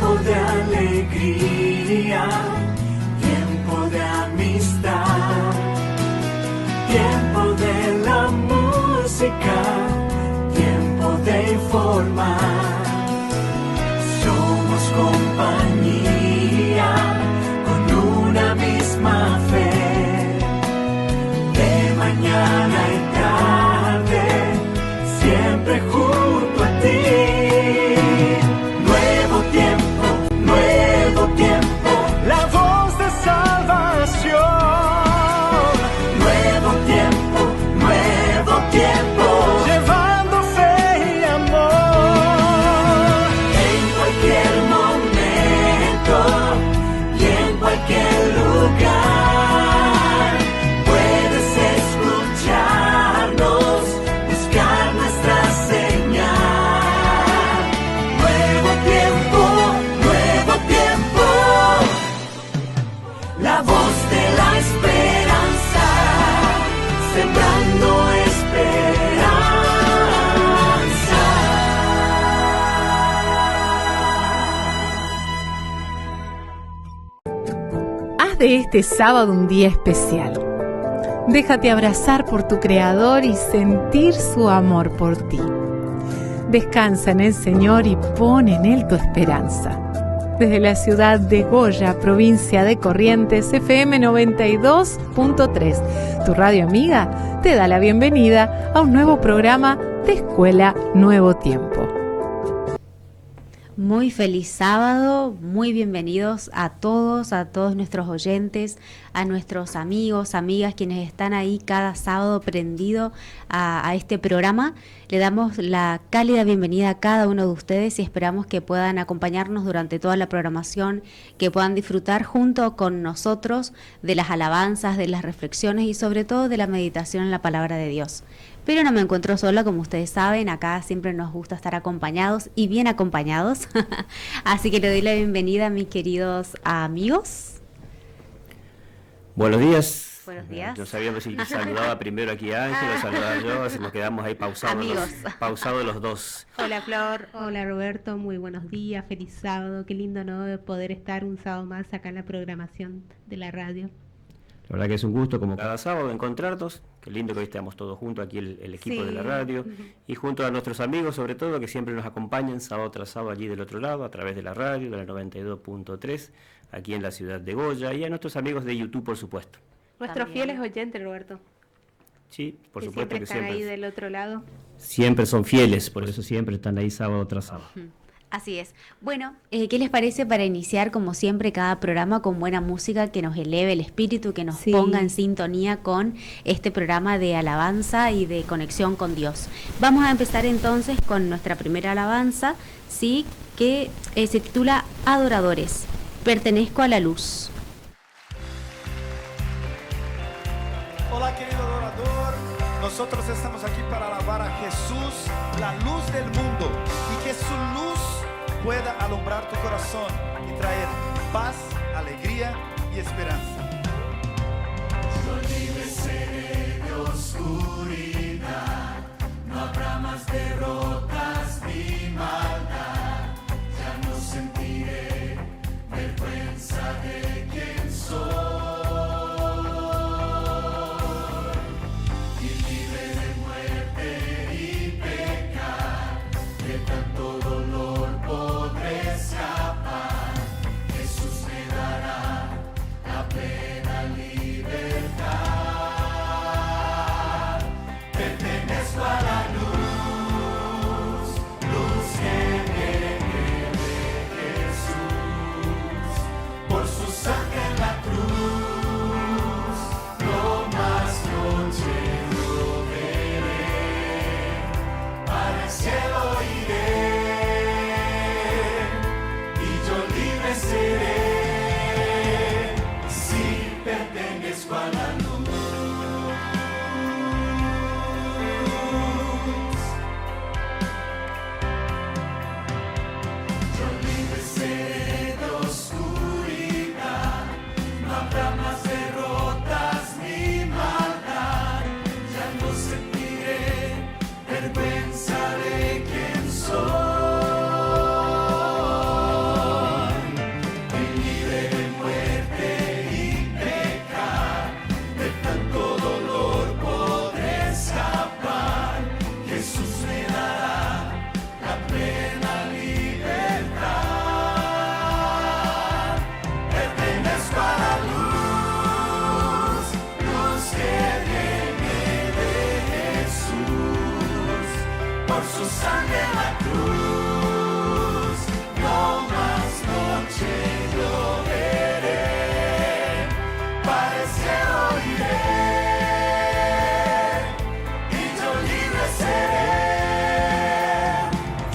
tiempo de alegría, tiempo de amistad, tiempo de la música, tiempo de informar. Somos compañía con una misma fe, de mañana y tarde, siempre junto a ti. Nuevo tiempo, la voz de salvación. Nuevo tiempo, llevando fe y amor. En cualquier momento y en cualquier lugar, puedes escucharnos, buscar nuestra señal. Nuevo tiempo, la voz de la esperanza, sembrando esperanza. Haz de este sábado un día especial. Déjate abrazar por tu Creador y sentir su amor por ti. Descansa en el Señor y pon en Él tu esperanza. Desde la ciudad de Goya, provincia de Corrientes, FM 92.3, tu radio amiga te da la bienvenida a un nuevo programa de Escuela Nuevo Tiempo. Muy feliz sábado, muy bienvenidos a todos nuestros oyentes, a nuestros amigos, amigas, quienes están ahí cada sábado prendido a este programa. Le damos la cálida bienvenida a cada uno de ustedes y esperamos que puedan acompañarnos durante toda la programación, que puedan disfrutar junto con nosotros de las alabanzas, de las reflexiones y sobre todo de la meditación en la palabra de Dios. Pero no me encuentro sola, como ustedes saben, acá siempre nos gusta estar acompañados y bien acompañados. Así que le doy la bienvenida a mis queridos amigos. Buenos días. Buenos días. No sabíamos si saludaba primero aquí a Ángel o saludaba yo, así nos quedamos ahí pausados los dos. Hola Flor, hola Roberto, muy buenos días, feliz sábado, qué lindo no poder estar un sábado más acá en la programación de la radio. La verdad que es un gusto como cada sábado encontrarnos, qué lindo que hoy estemos todos juntos aquí el equipo de la radio y junto a nuestros amigos sobre todo que siempre nos acompañan sábado tras sábado allí del otro lado a través de la radio, de la 92.3 aquí en la ciudad de Goya y a nuestros amigos de YouTube por supuesto. Nuestros fieles oyentes, Roberto. Sí, por supuesto que siempre están ahí del otro lado. Siempre son fieles, por eso siempre están ahí sábado tras sábado. Así es. Bueno, ¿qué les parece para iniciar, como siempre, cada programa con buena música que nos eleve el espíritu, que nos ponga en sintonía con este programa de alabanza y de conexión con Dios? Vamos a empezar entonces con nuestra primera alabanza, ¿sí? Que se titula Adoradores. Pertenezco a la luz. Hola querido adorador, nosotros estamos aquí para alabar a Jesús, la luz del mundo, y que su luz pueda alumbrar tu corazón y traer paz, alegría y esperanza. Yo libre seré de oscuridad, no habrá más derrotas ni maldad, ya no sentiré vergüenza de quién soy. Pertenezco su sangre en la cruz. No más noche yo veré, para el cielo iré, y yo libre seré,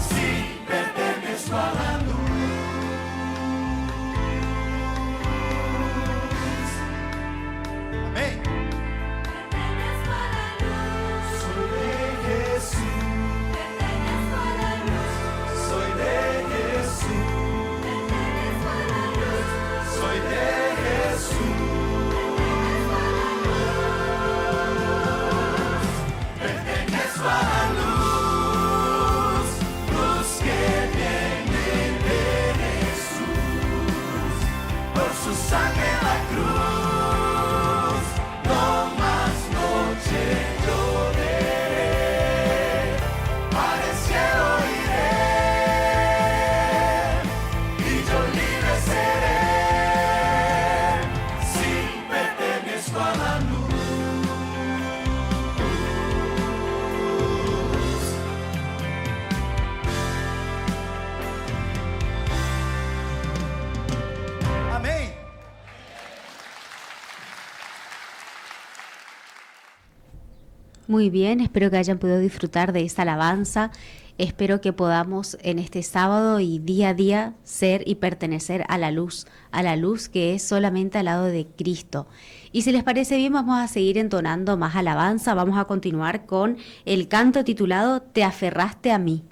si pertenezco a la luz. Amén. Soy de Jesús. Soy de Jesús. Soy de Jesús. Pertenezco a la luz, luz que viene de Jesús. Por su sangre en la cruz, no más noche yo veré, para el cielo iré, y yo libre seré, si pertenezco a la luz. Amén. Muy bien, espero que hayan podido disfrutar de esta alabanza. Espero que podamos en este sábado y día a día ser y pertenecer a la luz que es solamente al lado de Cristo. Y si les parece bien, vamos a seguir entonando más alabanza. Vamos a continuar con el canto titulado Te aferraste a mí.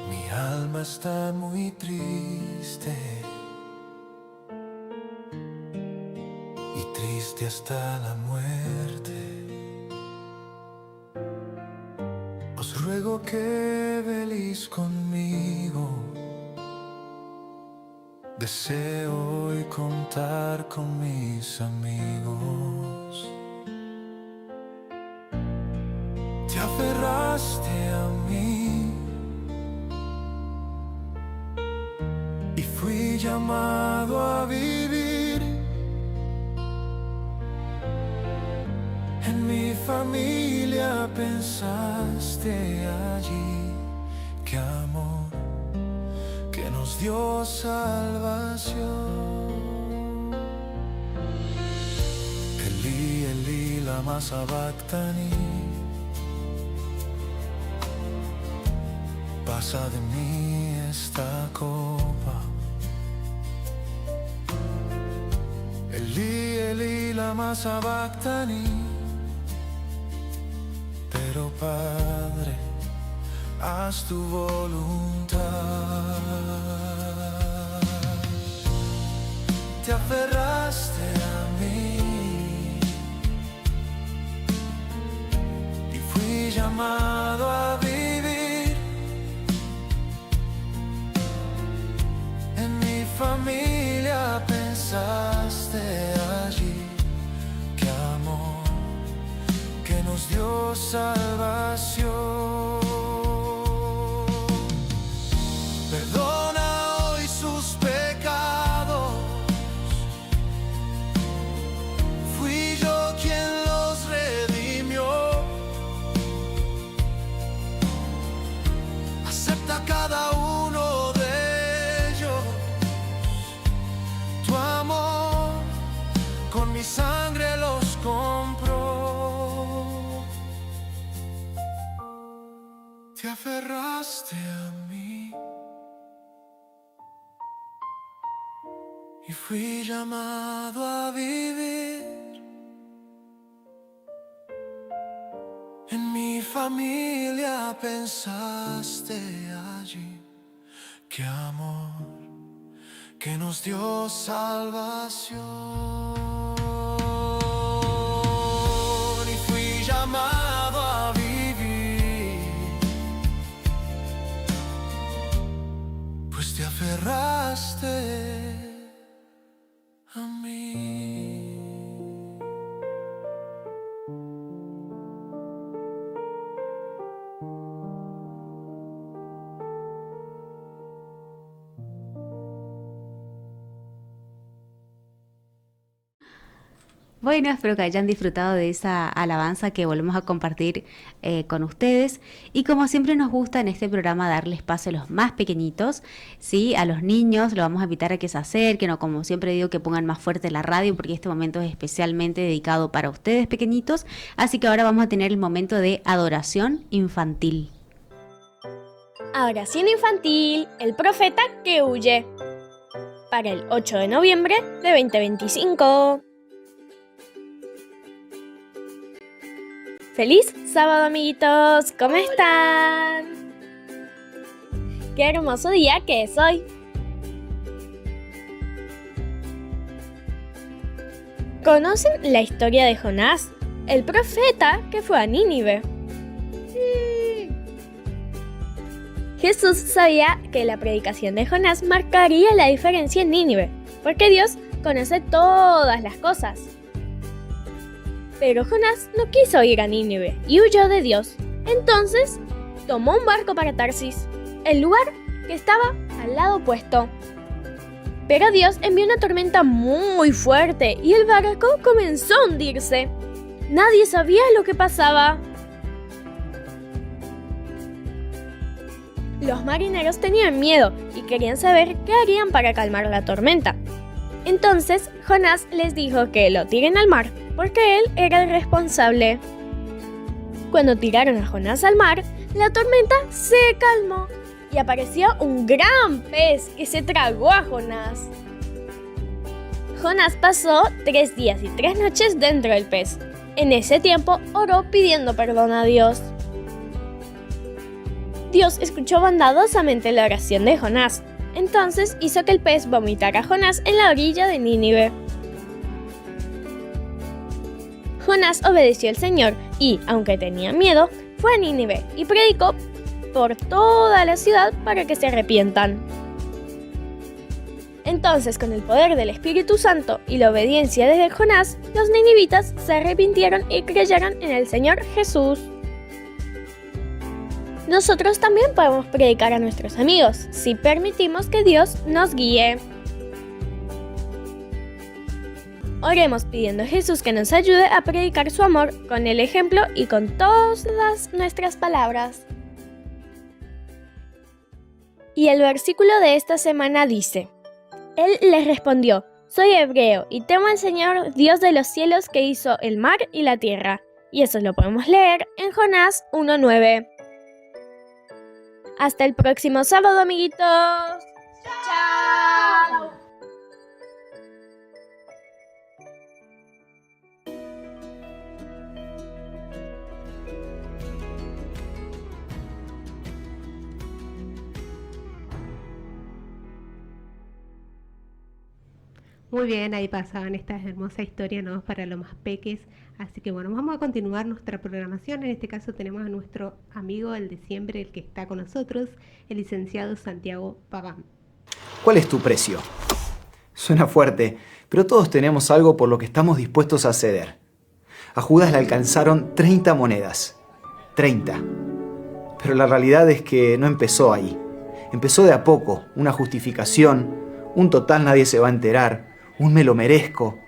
Mi alma está muy triste y triste hasta la muerte. Os ruego que veléis conmigo. Deseo hoy contar con mis amigos. Te aferraste a mí y fui llamado a vivir. En mi familia pensaste allí. Qué amor que nos dio salvación. Elí, Elí, lama sabactani. Pasa de mí esta copa. Elí, Elí, lama sabactani. Pero Padre, haz tu voluntad. Te aferraste a mí y fui llamado a vivir. En mi familia pensaste allí. Qué amor que nos dio salvación. Perdona hoy sus pecados. Fui yo quien los redimió. Acepta cada uno de ellos. Tu amor con mi sangre los compró. Te aferraste a mí y fui llamado a vivir. En mi familia pensaste allí. Qué amor que nos dio salvación. Y fui llamado a vivir, pues te aferraste a mí. Bueno, espero que hayan disfrutado de esa alabanza que volvemos a compartir con ustedes. Y como siempre nos gusta en este programa darle espacio a los más pequeñitos, ¿sí? A los niños, lo vamos a invitar a que se acerquen o como siempre digo que pongan más fuerte la radio porque este momento es especialmente dedicado para ustedes pequeñitos. Así que ahora vamos a tener el momento de adoración infantil. Adoración infantil, el profeta que huye. Para el 8 de noviembre de 2025. ¡Feliz sábado, amiguitos! ¿Cómo están? ¡Qué hermoso día que es hoy! ¿Conocen la historia de Jonás, el profeta que fue a Nínive? Sí. Jesús sabía que la predicación de Jonás marcaría la diferencia en Nínive, porque Dios conoce todas las cosas. Pero Jonás no quiso ir a Nínive y huyó de Dios. Entonces, tomó un barco para Tarsis, el lugar que estaba al lado opuesto. Pero Dios envió una tormenta muy fuerte y el barco comenzó a hundirse. Nadie sabía lo que pasaba. Los marineros tenían miedo y querían saber qué harían para calmar la tormenta. Entonces, Jonás les dijo que lo tiren al mar, porque él era el responsable. Cuando tiraron a Jonás al mar, la tormenta se calmó y apareció un gran pez que se tragó a Jonás. Jonás pasó 3 días y 3 noches dentro del pez. En ese tiempo oró pidiendo perdón a Dios. Dios escuchó bondadosamente la oración de Jonás. Entonces hizo que el pez vomitara a Jonás en la orilla de Nínive. Jonás obedeció al Señor y, aunque tenía miedo, fue a Nínive y predicó por toda la ciudad para que se arrepientan. Entonces, con el poder del Espíritu Santo y la obediencia de Jonás, los ninivitas se arrepintieron y creyeron en el Señor Jesús. Nosotros también podemos predicar a nuestros amigos, si permitimos que Dios nos guíe. Oremos pidiendo a Jesús que nos ayude a predicar su amor con el ejemplo y con todas nuestras palabras. Y el versículo de esta semana dice: Él les respondió: soy hebreo y temo al Señor Dios de los cielos que hizo el mar y la tierra. Y eso lo podemos leer en Jonás 1:9. Hasta el próximo sábado, amiguitos. ¡Chao! Muy bien, ahí pasaban esta hermosa historia, ¿no? Para los más peques. Así que bueno, vamos a continuar nuestra programación. En este caso tenemos a nuestro amigo, el de siempre, el que está con nosotros, el licenciado Santiago Pagán. ¿Cuál es tu precio? Suena fuerte, pero todos tenemos algo por lo que estamos dispuestos a ceder. A Judas le alcanzaron 30 monedas. 30. Pero la realidad es que no empezó ahí. Empezó de a poco, una justificación, un total nadie se va a enterar, un me lo merezco,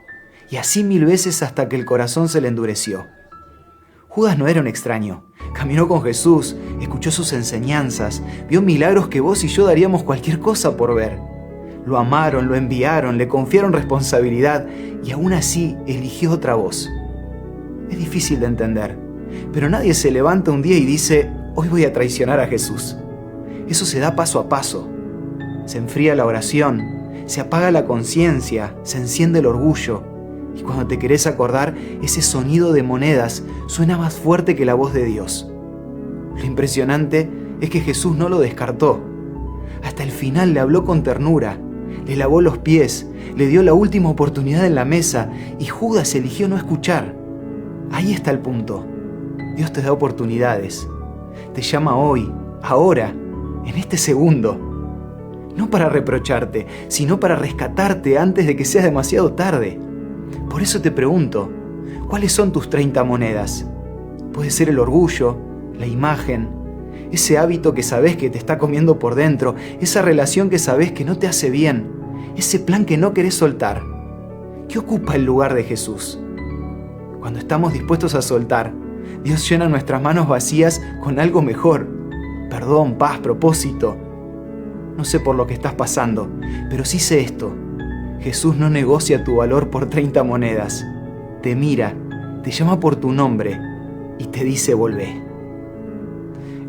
y así 1000 veces hasta que el corazón se le endureció. Judas no era un extraño, caminó con Jesús, escuchó sus enseñanzas, vio milagros que vos y yo daríamos cualquier cosa por ver. Lo amaron, lo enviaron, le confiaron responsabilidad y aún así eligió otra voz. Es difícil de entender, pero nadie se levanta un día y dice: hoy voy a traicionar a Jesús. Eso se da paso a paso. Se enfría la oración, se apaga la conciencia, se enciende el orgullo, y cuando te querés acordar, ese sonido de monedas suena más fuerte que la voz de Dios. Lo impresionante es que Jesús no lo descartó. Hasta el final le habló con ternura, le lavó los pies, le dio la última oportunidad en la mesa, y Judas eligió no escuchar. Ahí está el punto. Dios te da oportunidades. Te llama hoy, ahora, en este segundo. No para reprocharte, sino para rescatarte antes de que sea demasiado tarde. Por eso te pregunto, ¿cuáles son tus 30 monedas? Puede ser el orgullo, la imagen, ese hábito que sabés que te está comiendo por dentro, esa relación que sabés que no te hace bien, ese plan que no querés soltar. ¿Qué ocupa el lugar de Jesús? Cuando estamos dispuestos a soltar, Dios llena nuestras manos vacías con algo mejor. Perdón, paz, propósito. No sé por lo que estás pasando, pero sí sé esto. Jesús no negocia tu valor por 30 monedas. Te mira, te llama por tu nombre y te dice volvé.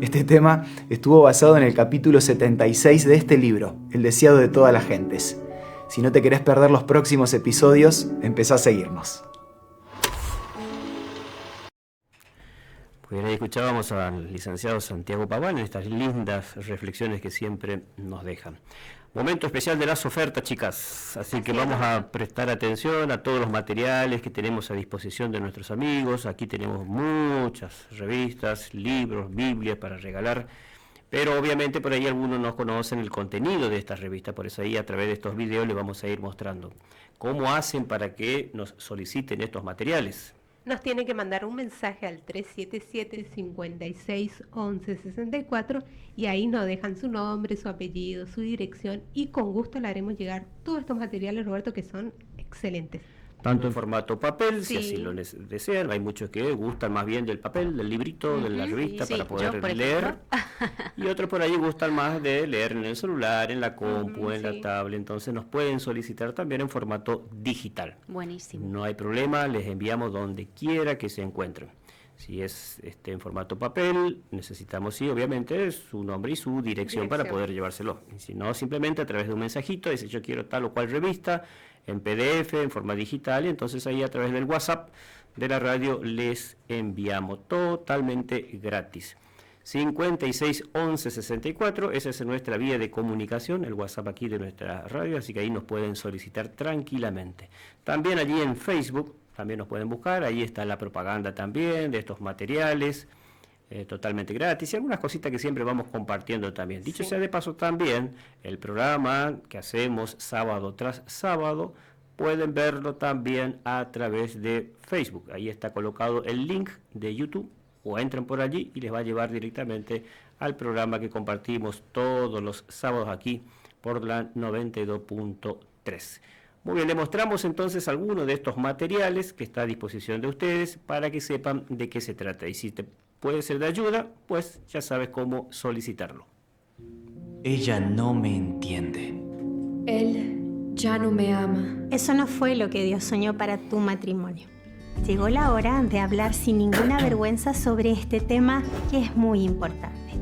Este tema estuvo basado en el capítulo 76 de este libro, El deseado de todas las gentes. Si no te querés perder los próximos episodios, empezá a seguirnos. Pues ahí escuchábamos al licenciado Santiago Paván en estas lindas reflexiones que siempre nos dejan. Momento especial de las ofertas, chicas, así que vamos a prestar atención a todos los materiales que tenemos a disposición de nuestros amigos. Aquí tenemos muchas revistas, libros, Biblias para regalar, pero obviamente por ahí algunos no conocen el contenido de estas revistas, por eso ahí a través de estos videos les vamos a ir mostrando cómo hacen para que nos soliciten estos materiales. Nos tienen que mandar un mensaje al 377-5611-64 y ahí nos dejan su nombre, su apellido, su dirección y con gusto le haremos llegar todos estos materiales, Roberto, que son excelentes. Tanto en formato papel, Sí. si así lo desean. Hay muchos que gustan más bien del papel, del librito, de la revista, Sí, para poder yo, por leer. ejemplo. Y otros por ahí gustan más de leer en el celular, en la compu, en sí. la tablet. Entonces nos pueden solicitar también en formato digital. Buenísimo. No hay problema, les enviamos donde quiera que se encuentren. Si es en formato papel, necesitamos, sí, obviamente, su nombre y su dirección para poder llevárselo. Y si no, simplemente a través de un mensajito, dice yo quiero tal o cual revista, en PDF, en forma digital, y entonces ahí a través del WhatsApp de la radio les enviamos totalmente gratis. 56 11 64, esa es nuestra vía de comunicación, el WhatsApp aquí de nuestra radio, así que ahí nos pueden solicitar tranquilamente. También allí en Facebook, también nos pueden buscar, ahí está la propaganda también de estos materiales, totalmente gratis, y algunas cositas que siempre vamos compartiendo también. Dicho sea de paso también, el programa que hacemos sábado tras sábado, pueden verlo también a través de Facebook. Ahí está colocado el link de YouTube, o entran por allí y les va a llevar directamente al programa que compartimos todos los sábados aquí por la 92.3. Muy bien, le mostramos entonces algunos de estos materiales que está a disposición de ustedes para que sepan de qué se trata. Y si te puede ser de ayuda, pues ya sabes cómo solicitarlo. Ella no me entiende. Él ya no me ama. Eso no fue lo que Dios soñó para tu matrimonio. Llegó la hora de hablar sin ninguna vergüenza sobre este tema que es muy importante.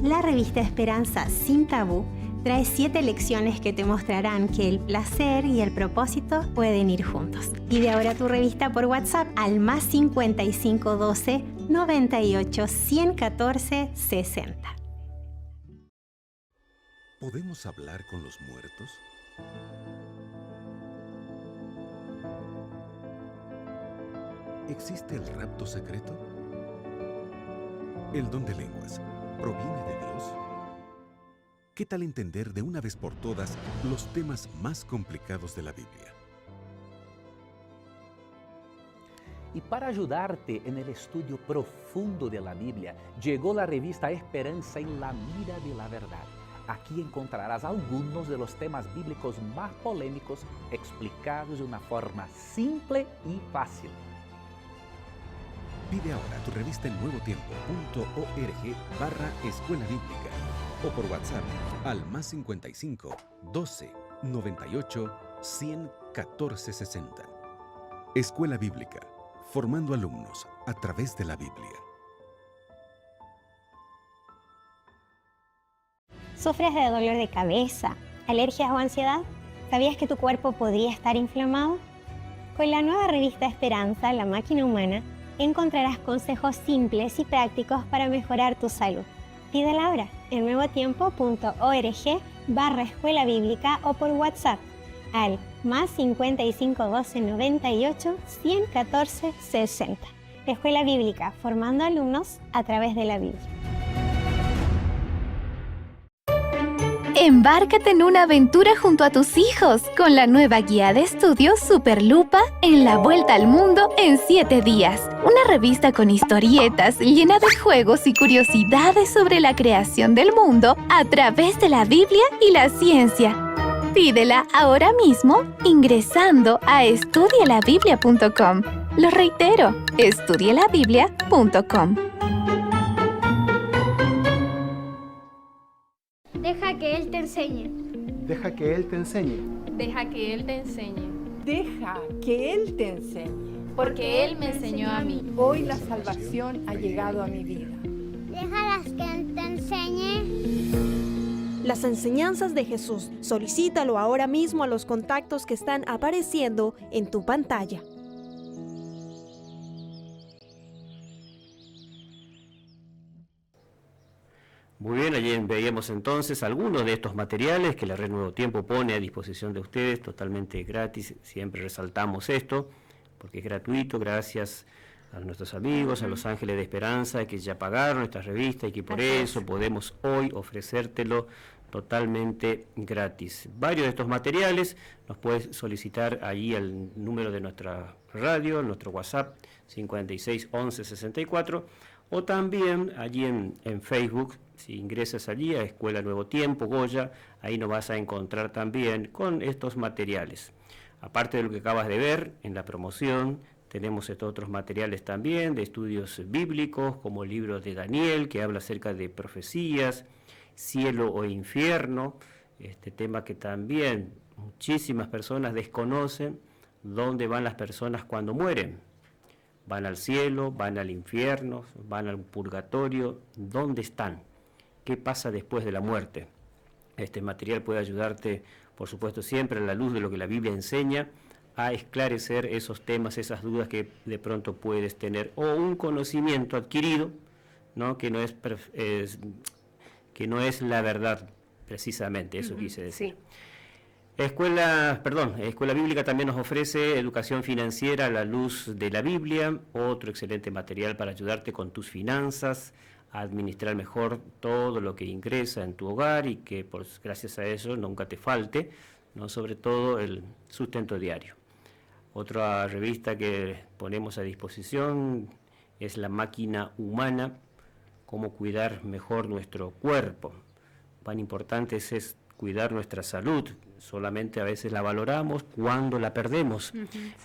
La revista Esperanza Sin Tabú trae 7 lecciones que te mostrarán que el placer y el propósito pueden ir juntos. Pide ahora tu revista por WhatsApp al +55 12 98 114 60. ¿Podemos hablar con los muertos? ¿Existe el rapto secreto? ¿El don de lenguas proviene de Dios? ¿Qué tal entender de una vez por todas los temas más complicados de la Biblia? Y para ayudarte en el estudio profundo de la Biblia, llegó la revista Esperanza en la Mira de la Verdad. Aquí encontrarás algunos de los temas bíblicos más polémicos explicados de una forma simple y fácil. Pide ahora tu revista en nuevotiempo.org/Escuela Bíblica o por WhatsApp al +55 12 98 114 60. Escuela Bíblica, formando alumnos a través de la Biblia. ¿Sufres de dolor de cabeza, alergias o ansiedad? ¿Sabías que tu cuerpo podría estar inflamado? Con la nueva revista Esperanza, la máquina humana, encontrarás consejos simples y prácticos para mejorar tu salud. Pídela ahora en nuevotiempo.org/Escuela Bíblica o por WhatsApp al +55 12 98 114 60. Escuela Bíblica, formando alumnos a través de la Biblia. Embárcate en una aventura junto a tus hijos con la nueva guía de estudio Superlupa en la Vuelta al Mundo en 7 días. Una revista con historietas llena de juegos y curiosidades sobre la creación del mundo a través de la Biblia y la ciencia. Pídela ahora mismo ingresando a estudialabiblia.com. Lo reitero, estudielabiblia.com. Deja que Él te enseñe. Deja que Él te enseñe. Deja que Él te enseñe. Deja que Él te enseñe. Porque Él me enseñó a mí. Hoy la salvación ha llegado a mi vida. Déjalas que Él te enseñe. Las enseñanzas de Jesús. Solicítalo ahora mismo a los contactos que están apareciendo en tu pantalla. Muy bien, allí veíamos entonces algunos de estos materiales que la Red Nuevo Tiempo pone a disposición de ustedes, totalmente gratis. Siempre resaltamos esto, porque es gratuito, gracias a nuestros amigos, a los Ángeles de Esperanza, que ya pagaron esta revista y que por eso podemos hoy ofrecértelo totalmente gratis. Varios de estos materiales los puedes solicitar allí al número de nuestra radio, nuestro WhatsApp 56 11 64, o también allí en Facebook. Si ingresas allí a Escuela Nuevo Tiempo, Goya, ahí nos vas a encontrar también con estos materiales. Aparte de lo que acabas de ver en la promoción, tenemos estos otros materiales también de estudios bíblicos, como el libro de Daniel, que habla acerca de profecías, cielo o infierno, este tema que también muchísimas personas desconocen, dónde van las personas cuando mueren. Van al cielo, van al infierno, van al purgatorio, ¿dónde están? ¿Qué pasa después de la muerte? Este material puede ayudarte, por supuesto, siempre a la luz de lo que la Biblia enseña, a esclarecer esos temas, esas dudas que de pronto puedes tener, o un conocimiento adquirido, ¿no? que no es la verdad, precisamente, eso quise decir. Sí. Escuela Bíblica también nos ofrece educación financiera a la luz de la Biblia, otro excelente material para ayudarte con tus finanzas, a administrar mejor todo lo que ingresa en tu hogar y que gracias a eso nunca te falte, ¿no? Sobre todo el sustento diario. Otra revista que ponemos a disposición es La Máquina Humana, cómo cuidar mejor nuestro cuerpo. Tan importante es cuidar nuestra salud, solamente a veces la valoramos cuando la perdemos,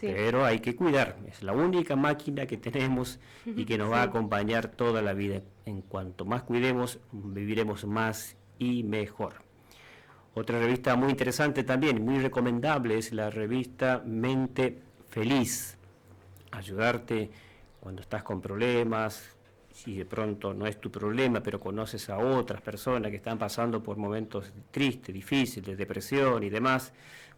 pero hay que cuidar, es la única máquina que tenemos y que nos va a acompañar toda la vida. En cuanto más cuidemos, viviremos más y mejor. Otra revista muy interesante también, muy recomendable, es la revista Mente Feliz. Ayudarte cuando estás con problemas, si de pronto no es tu problema, pero conoces a otras personas que están pasando por momentos tristes, difíciles, depresión y demás,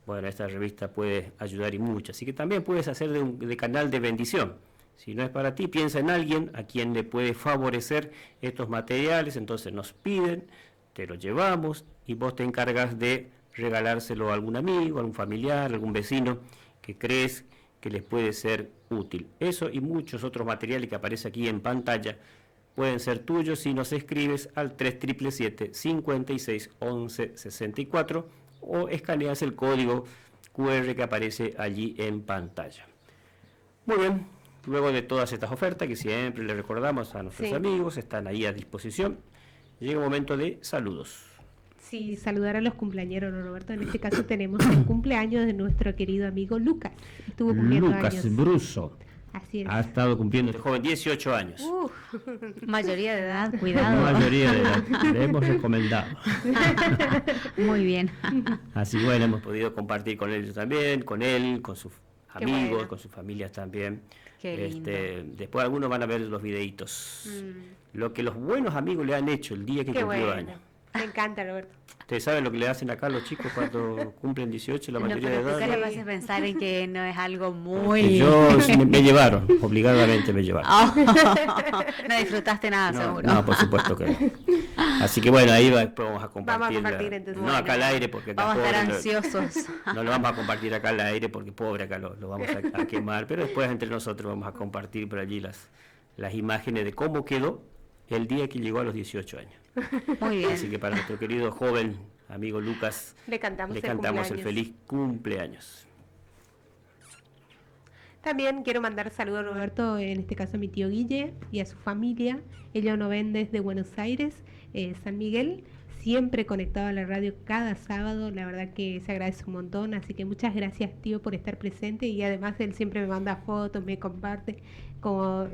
bueno, esta revista puede ayudar y mucho. Así que también puedes hacer de canal de bendición. Si no es para ti, piensa en alguien a quien le puede favorecer estos materiales, entonces nos piden, te lo llevamos y vos te encargas de regalárselo a algún amigo, a algún familiar, a algún vecino que crees que les puede ser útil. Eso y muchos otros materiales que aparecen aquí en pantalla pueden ser tuyos si nos escribes al 3777 56 11 64 o escaneas el código QR que aparece allí en pantalla. Muy bien, luego de todas estas ofertas que siempre le recordamos a nuestros amigos, están ahí a disposición, llega un momento de saludos. Sí, saludar a los cumpleañeros, ¿no, Roberto? En este caso tenemos el cumpleaños de nuestro querido amigo Lucas. Estuvo cumpliendo Lucas años. Bruso. Así es. Ha estado cumpliendo este joven 18 años. Mayoría de edad, cuidado. Mayoría de edad. Le hemos recomendado. Muy bien. Así bueno, hemos podido compartir con ellos también, con él, con sus amigos, bueno. con sus familias también. Qué lindo. Después algunos van a ver los videitos. Lo que los buenos amigos le han hecho el día que Qué cumplió bueno. años. Me encanta, Roberto. ¿Ustedes saben lo que le hacen acá a los chicos cuando cumplen 18, la mayoría de edad? Nunca le vas a pensar en que no es algo muy... Que yo me llevaron, obligadamente me llevaron. No disfrutaste nada, seguro. No, por supuesto que no. Así que bueno, ahí después vamos a compartir. Vamos a compartir entonces. No acá al aire porque acá Vamos a estar pobre, ansiosos. No lo vamos a compartir acá al aire porque pobre acá lo vamos a quemar, pero después entre nosotros vamos a compartir por allí las imágenes de cómo quedó el día que llegó a los 18 años. Muy bien. Así que para nuestro querido joven amigo Lucas, Le cantamos, el feliz cumpleaños. También quiero mandar saludos, Roberto, en este caso a mi tío Guille y a su familia. Ellos nos ven desde Buenos Aires. San Miguel, siempre conectado a la radio cada sábado. La verdad que se agradece un montón, así que muchas gracias, tío, por estar presente, y además él siempre me manda fotos, me comparte, como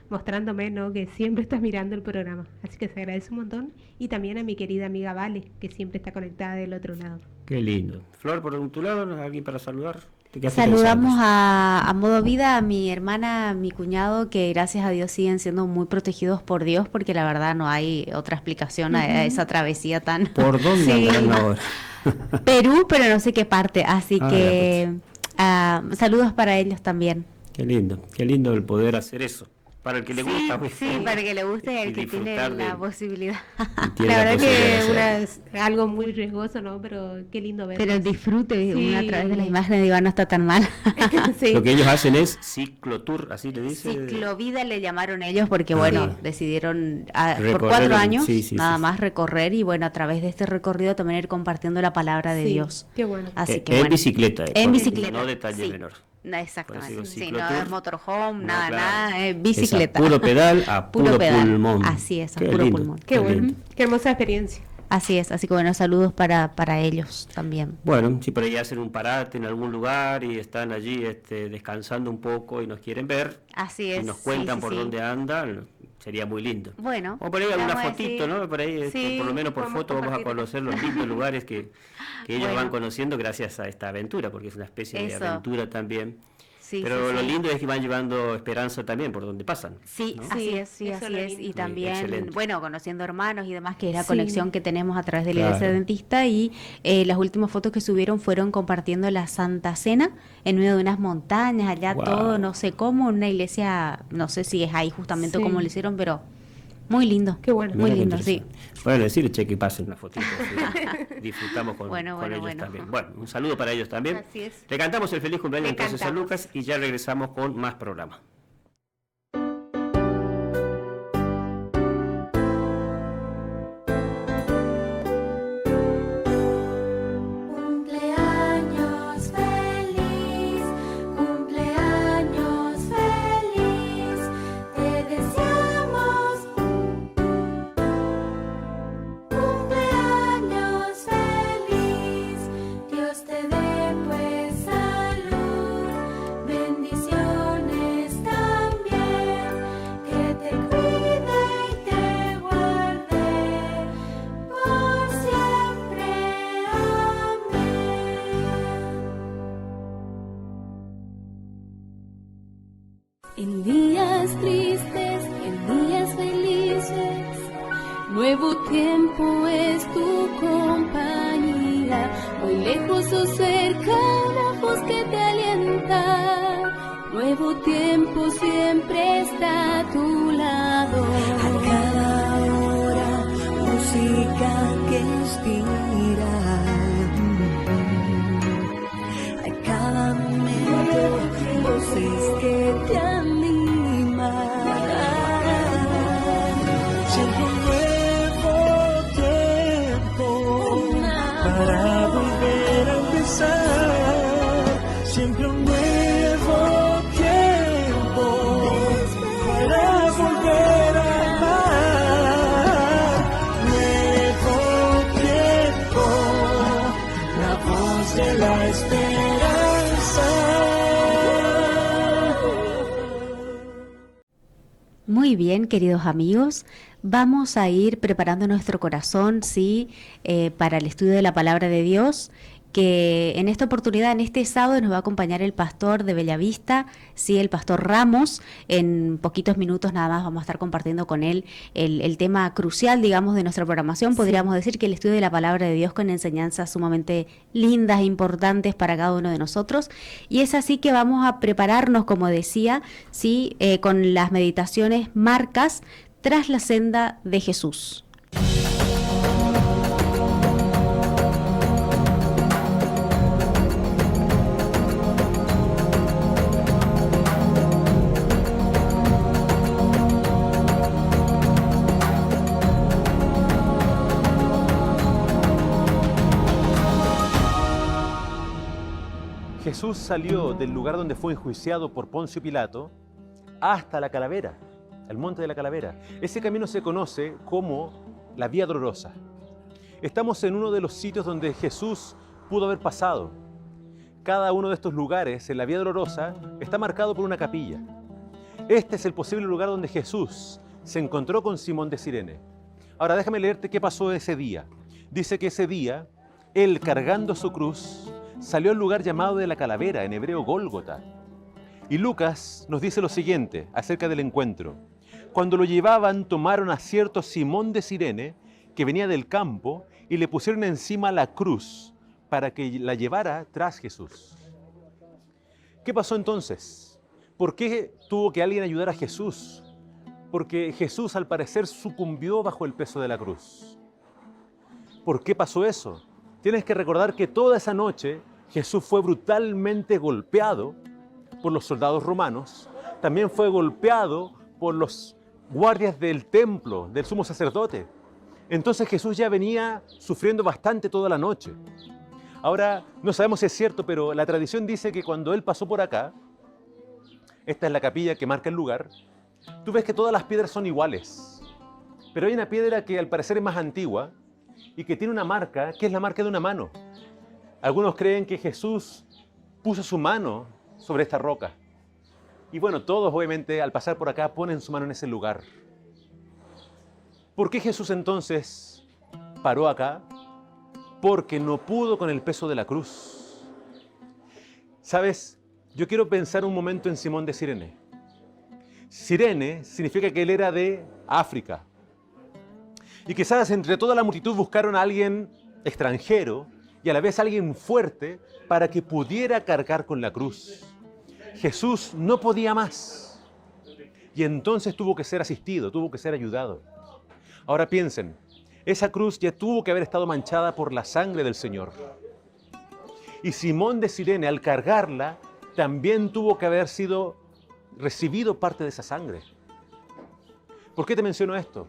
mostrándome, ¿no?, que siempre estás mirando el programa, así que se agradece un montón. Y también a mi querida amiga Vale, que siempre está conectada del otro lado. Qué lindo. Flor, por tu lado, ¿alguien para saludar? Saludamos a Modo Vida, a mi hermana, a mi cuñado, que gracias a Dios siguen siendo muy protegidos por Dios, porque la verdad no hay otra explicación a esa travesía tan... ¿Por dónde andarán ahora? Perú, pero no sé qué parte, así que saludos para ellos también. Qué lindo el poder hacer eso. Para el que le gusta. Sí, para el que le guste y al que tiene la posibilidad. La verdad que es algo muy riesgoso, ¿no? Pero qué lindo ver. Pero disfrute uno a través de las imágenes, digo, no está tan mal. Sí. Lo que ellos hacen es ciclotour, así le dice. Ciclovida le llamaron ellos porque, bueno, decidieron por 4 años nada más recorrer, y bueno, a través de este recorrido también ir compartiendo la palabra de Dios. Qué bueno. Así que en bicicleta. En bicicleta. No detalles menores. No, exactamente, sí, no es motorhome, nada, es Es bicicleta. a puro pedal, a puro pulmón. Así es, a puro pulmón. Qué bueno, qué hermosa experiencia. Así es, así que bueno, saludos para ellos también. Bueno, si por ahí hacen un parate en algún lugar y están allí descansando un poco y nos quieren ver, así es, y nos cuentan por dónde andan, sería muy lindo. Bueno, o por ahí alguna fotito, ¿no? Por ahí, por lo menos por foto, vamos a conocer los lindos lugares que ellos van conociendo gracias a esta aventura, porque es una especie de aventura también. Pero lo lindo es que van llevando esperanza también por donde pasan. Sí, ¿no? así es. Y también, bueno, conociendo hermanos y demás, que es la conexión que tenemos a través de la Iglesia Adventista. Y las últimas fotos que subieron fueron compartiendo la Santa Cena en medio de unas montañas, allá todo, no sé cómo, una iglesia, no sé si es ahí justamente como lo hicieron, pero muy lindo. Qué bueno. Muy lindo, sí. Bueno, decirle, che, que pasen una fotito. Disfrutamos con ellos también. Bueno, un saludo para ellos también. Así es. Le cantamos el feliz cumpleaños entonces a Lucas y ya regresamos con más programa. En días tristes, en días felices, nuevo tiempo es tu compañía. Muy lejos o cerca, la voz que te alienta. Nuevo tiempo siempre está a tu lado. A cada hora, música que inspira. A cada momento, voces que te animan. Siempre un nuevo tiempo para volver a empezar. Siempre un nuevo tiempo para volver a amar. Nuevo tiempo, la voz de la esperanza. Muy bien, queridos amigos, vamos a ir preparando nuestro corazón, para el estudio de la Palabra de Dios, que en esta oportunidad, en este sábado, nos va a acompañar el pastor de Bellavista, el pastor Ramos. En poquitos minutos nada más vamos a estar compartiendo con él el tema crucial, digamos, de nuestra programación. Podríamos decir que el estudio de la Palabra de Dios con enseñanzas sumamente lindas e importantes para cada uno de nosotros. Y es así que vamos a prepararnos, como decía, con las meditaciones marcas tras la senda de Jesús. Jesús salió del lugar donde fue enjuiciado por Poncio Pilato hasta la calavera, el monte de la calavera. Ese camino se conoce como la Vía Dolorosa. Estamos en uno de los sitios donde Jesús pudo haber pasado. Cada uno de estos lugares en la Vía Dolorosa está marcado por una capilla. Este es el posible lugar donde Jesús se encontró con Simón de Cirene. Ahora déjame leerte qué pasó ese día. Dice que ese día, él cargando su cruz, salió al lugar llamado de la calavera, en hebreo Gólgota. Y Lucas nos dice lo siguiente acerca del encuentro. Cuando lo llevaban, tomaron a cierto Simón de Cirene, que venía del campo, y le pusieron encima la cruz para que la llevara tras Jesús. ¿Qué pasó entonces? ¿Por qué tuvo que alguien ayudar a Jesús? Porque Jesús al parecer sucumbió bajo el peso de la cruz. ¿Por qué pasó eso? Tienes que recordar que toda esa noche Jesús fue brutalmente golpeado por los soldados romanos, también fue golpeado por los guardias del templo, del sumo sacerdote. Entonces Jesús ya venía sufriendo bastante toda la noche. Ahora, no sabemos si es cierto, pero la tradición dice que cuando él pasó por acá, esta es la capilla que marca el lugar, tú ves que todas las piedras son iguales. Pero hay una piedra que al parecer es más antigua y que tiene una marca, que es la marca de una mano. Algunos creen que Jesús puso su mano sobre esta roca. Y bueno, todos obviamente al pasar por acá ponen su mano en ese lugar. ¿Por qué Jesús entonces paró acá? Porque no pudo con el peso de la cruz. ¿Sabes? Yo quiero pensar un momento en Simón de Cirene. Cirene significa que él era de África. Y quizás entre toda la multitud buscaron a alguien extranjero y a la vez alguien fuerte para que pudiera cargar con la cruz. Jesús no podía más. Y entonces tuvo que ser asistido, tuvo que ser ayudado. Ahora piensen, esa cruz ya tuvo que haber estado manchada por la sangre del Señor. Y Simón de Cirene, al cargarla, también tuvo que haber sido recibido parte de esa sangre. ¿Por qué te menciono esto?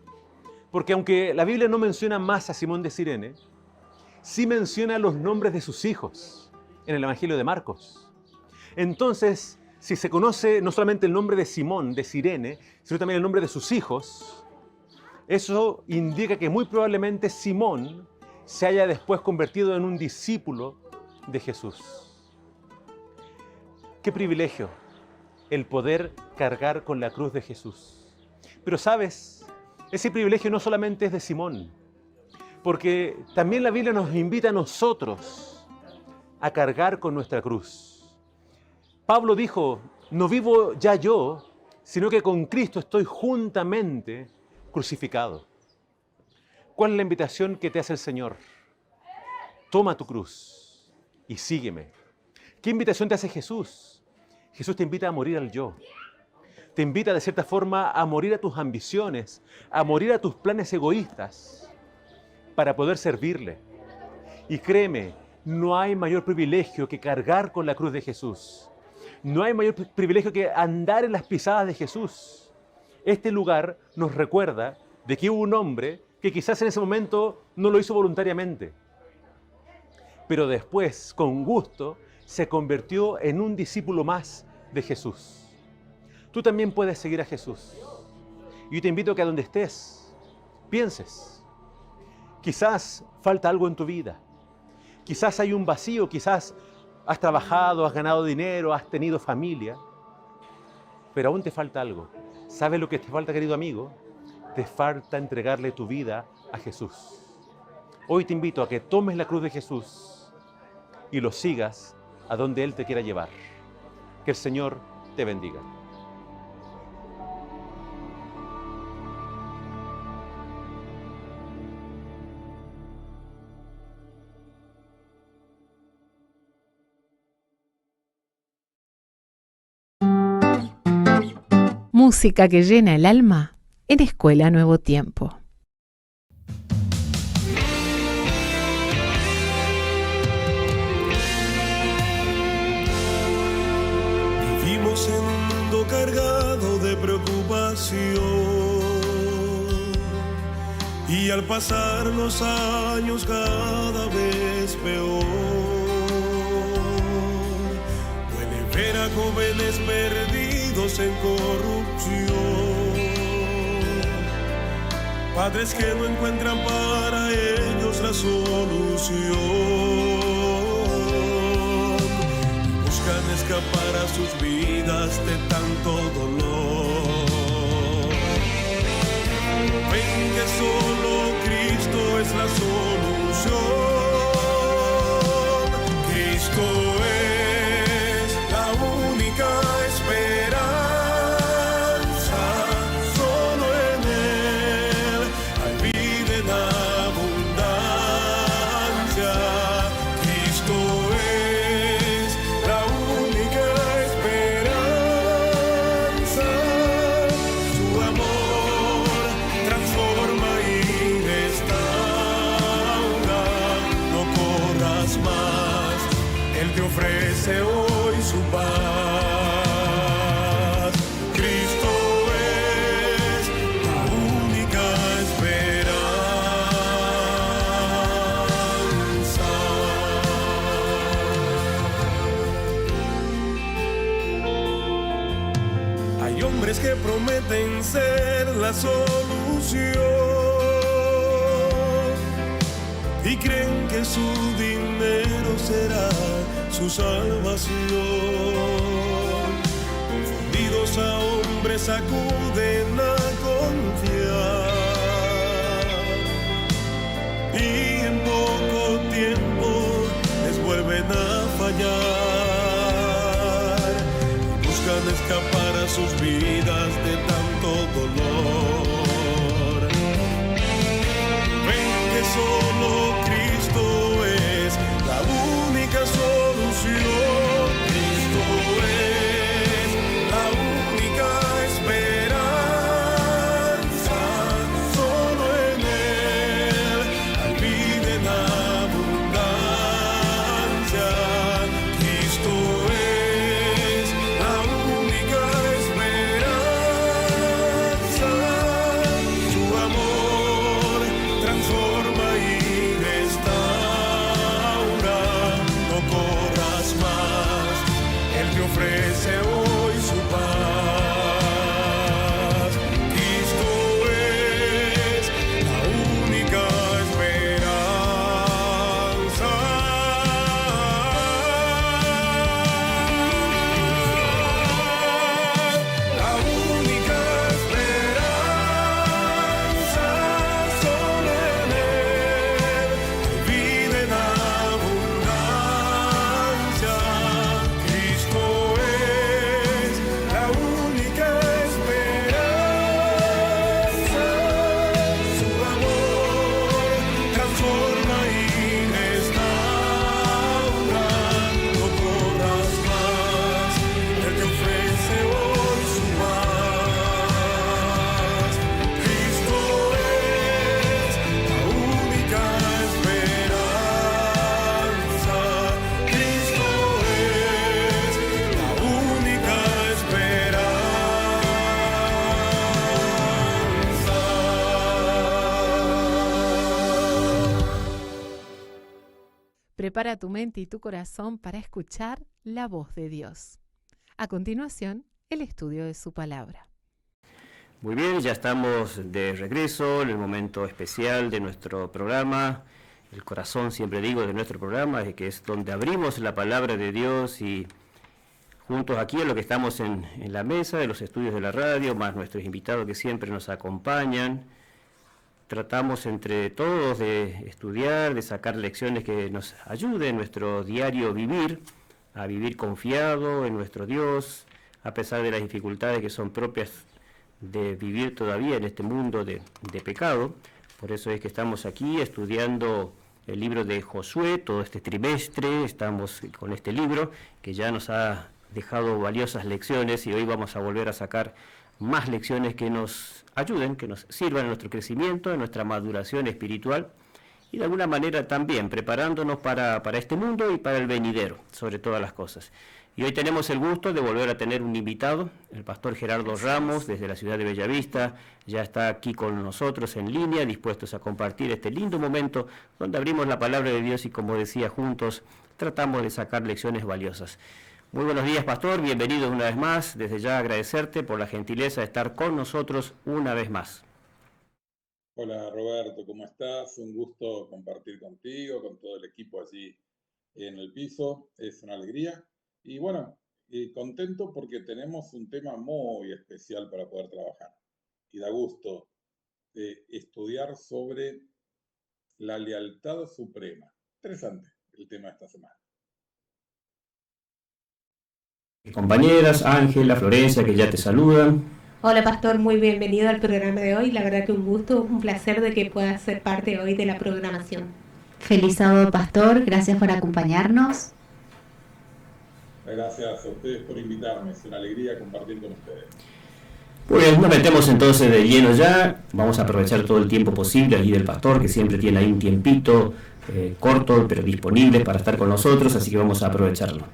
Porque aunque la Biblia no menciona más a Simón de Cirene, sí menciona los nombres de sus hijos en el Evangelio de Marcos. Entonces, si se conoce no solamente el nombre de Simón de Cirene, sino también el nombre de sus hijos, eso indica que muy probablemente Simón se haya después convertido en un discípulo de Jesús. ¡Qué privilegio el poder cargar con la cruz de Jesús! Pero ¿sabes? Ese privilegio no solamente es de Simón, porque también la Biblia nos invita a nosotros a cargar con nuestra cruz. Pablo dijo, no vivo ya yo, sino que con Cristo estoy juntamente crucificado. ¿Cuál es la invitación que te hace el Señor? Toma tu cruz y sígueme. ¿Qué invitación te hace Jesús? Jesús te invita a morir al yo. Te invita de cierta forma a morir a tus ambiciones, a morir a tus planes egoístas para poder servirle. Y créeme, no hay mayor privilegio que cargar con la cruz de Jesús. No hay mayor privilegio que andar en las pisadas de Jesús. Este lugar nos recuerda de que hubo un hombre que quizás en ese momento no lo hizo voluntariamente, pero después, con gusto, se convirtió en un discípulo más de Jesús. Tú también puedes seguir a Jesús. Y yo te invito a que a donde estés, pienses. Quizás falta algo en tu vida. Quizás hay un vacío, quizás has trabajado, has ganado dinero, has tenido familia, pero aún te falta algo. ¿Sabes lo que te falta, querido amigo? Te falta entregarle tu vida a Jesús. Hoy te invito a que tomes la cruz de Jesús y lo sigas a donde Él te quiera llevar. Que el Señor te bendiga. Música que llena el alma en Escuela Nuevo Tiempo. Vivimos en un mundo cargado de preocupación y al pasar los años cada vez peor. Duele ver a jóvenes perdidos en corrupción, padres que no encuentran para ellos la solución, buscan escapar a sus vidas de tanto dolor. Ven que solo Cristo es la solución. Cristo es la única esperanza. Solo en Él hay vida en abundancia. Cristo es la única esperanza. Su amor transforma y restaura. No corras más, Él te ofrece hoy su paz. Cristo es la única esperanza. Hay hombres que prometen ser la solución y creen que su dinero será su salvación. Confundidos a hombres acuden a confiar y en poco tiempo les vuelven a fallar. Buscan escapar a sus vidas de tanto dolor. Ven que solo Cristo es la única solución. Cristo es la única esperanza. Solo en Él hay vida en abundancia. Cristo es la única esperanza. Su amor transforma y restaura. No corras más, Él te ofrece hoy su paz. Cristo es la única esperanza. La única esperanza. Solo en Él hay vida en abundancia. Cristo es la única esperanza. Su amor transforma y restaura. No corras más, Él te ofrece hoy su paz. Cristo es la única esperanza. Cristo es la única esperanza. Prepara tu mente y tu corazón para escuchar la voz de Dios. A continuación, el estudio de su palabra. Muy bien, ya estamos de regreso en el momento especial de nuestro programa, el corazón, siempre digo, de nuestro programa, que es donde abrimos la palabra de Dios y juntos aquí en lo que estamos en la mesa de los estudios de la radio, más nuestros invitados que siempre nos acompañan, tratamos entre todos de estudiar, de sacar lecciones que nos ayuden en nuestro diario vivir, a vivir confiado en nuestro Dios, a pesar de las dificultades que son propias de vivir todavía en este mundo de pecado. Por eso es que estamos aquí estudiando el libro de Josué, todo este trimestre estamos con este libro que ya nos ha dejado valiosas lecciones y hoy vamos a volver a sacar más lecciones que nos ayuden, que nos sirvan en nuestro crecimiento, en nuestra maduración espiritual y de alguna manera también preparándonos para este mundo y para el venidero, sobre todas las cosas. Y hoy tenemos el gusto de volver a tener un invitado, el pastor Gerardo Ramos, desde la ciudad de Bellavista, ya está aquí con nosotros en línea, dispuestos a compartir este lindo momento donde abrimos la palabra de Dios y, como decía, juntos tratamos de sacar lecciones valiosas. Muy buenos días, pastor, bienvenido una vez más, desde ya agradecerte por la gentileza de estar con nosotros una vez más. Hola Roberto, ¿cómo estás? Un gusto compartir contigo, con todo el equipo allí en el piso. Es una alegría. Y bueno, contento porque tenemos un tema muy especial para poder trabajar. Y da gusto estudiar sobre la lealtad suprema. Interesante el tema de esta semana. Compañeras, Ángela, Florencia, que ya te saludan. Hola Pastor, muy bienvenido al programa de hoy. La verdad que un gusto, un placer de que puedas ser parte hoy de la programación. Feliz sábado, Pastor. Gracias por acompañarnos. Gracias a ustedes por invitarme. Es una alegría compartir con ustedes. Pues nos metemos entonces de lleno ya. Vamos a aprovechar todo el tiempo posible allí del Pastor, que siempre tiene ahí un tiempito corto, pero disponible para estar con nosotros, así que vamos a aprovecharlo.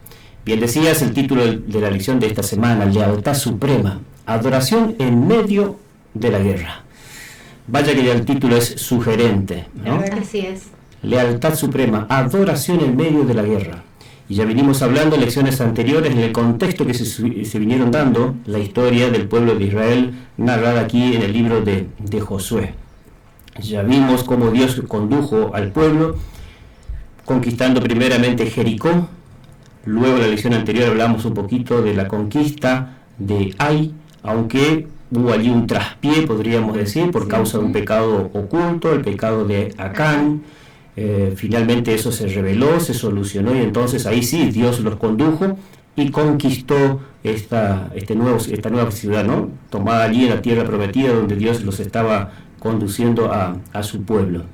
Bien, decías el título de la lección de esta semana: Lealtad Suprema, adoración en medio de la guerra. Vaya que ya el título es sugerente, ¿no? Así es. Lealtad Suprema, adoración en medio de la guerra. Y ya vinimos hablando en lecciones anteriores en el contexto que se vinieron dando, la historia del pueblo de Israel, narrada aquí en el libro de Josué. Ya vimos cómo Dios condujo al pueblo, conquistando primeramente Jericó. Luego en la lección anterior hablamos un poquito de la conquista de Ai, aunque hubo allí un traspié, podríamos decir, por causa de un pecado oculto, el pecado de Acán. Finalmente eso se reveló, se solucionó, y entonces ahí sí Dios los condujo y conquistó esta nueva ciudad, ¿no? Tomada allí en la tierra prometida, donde Dios los estaba conduciendo a su pueblo.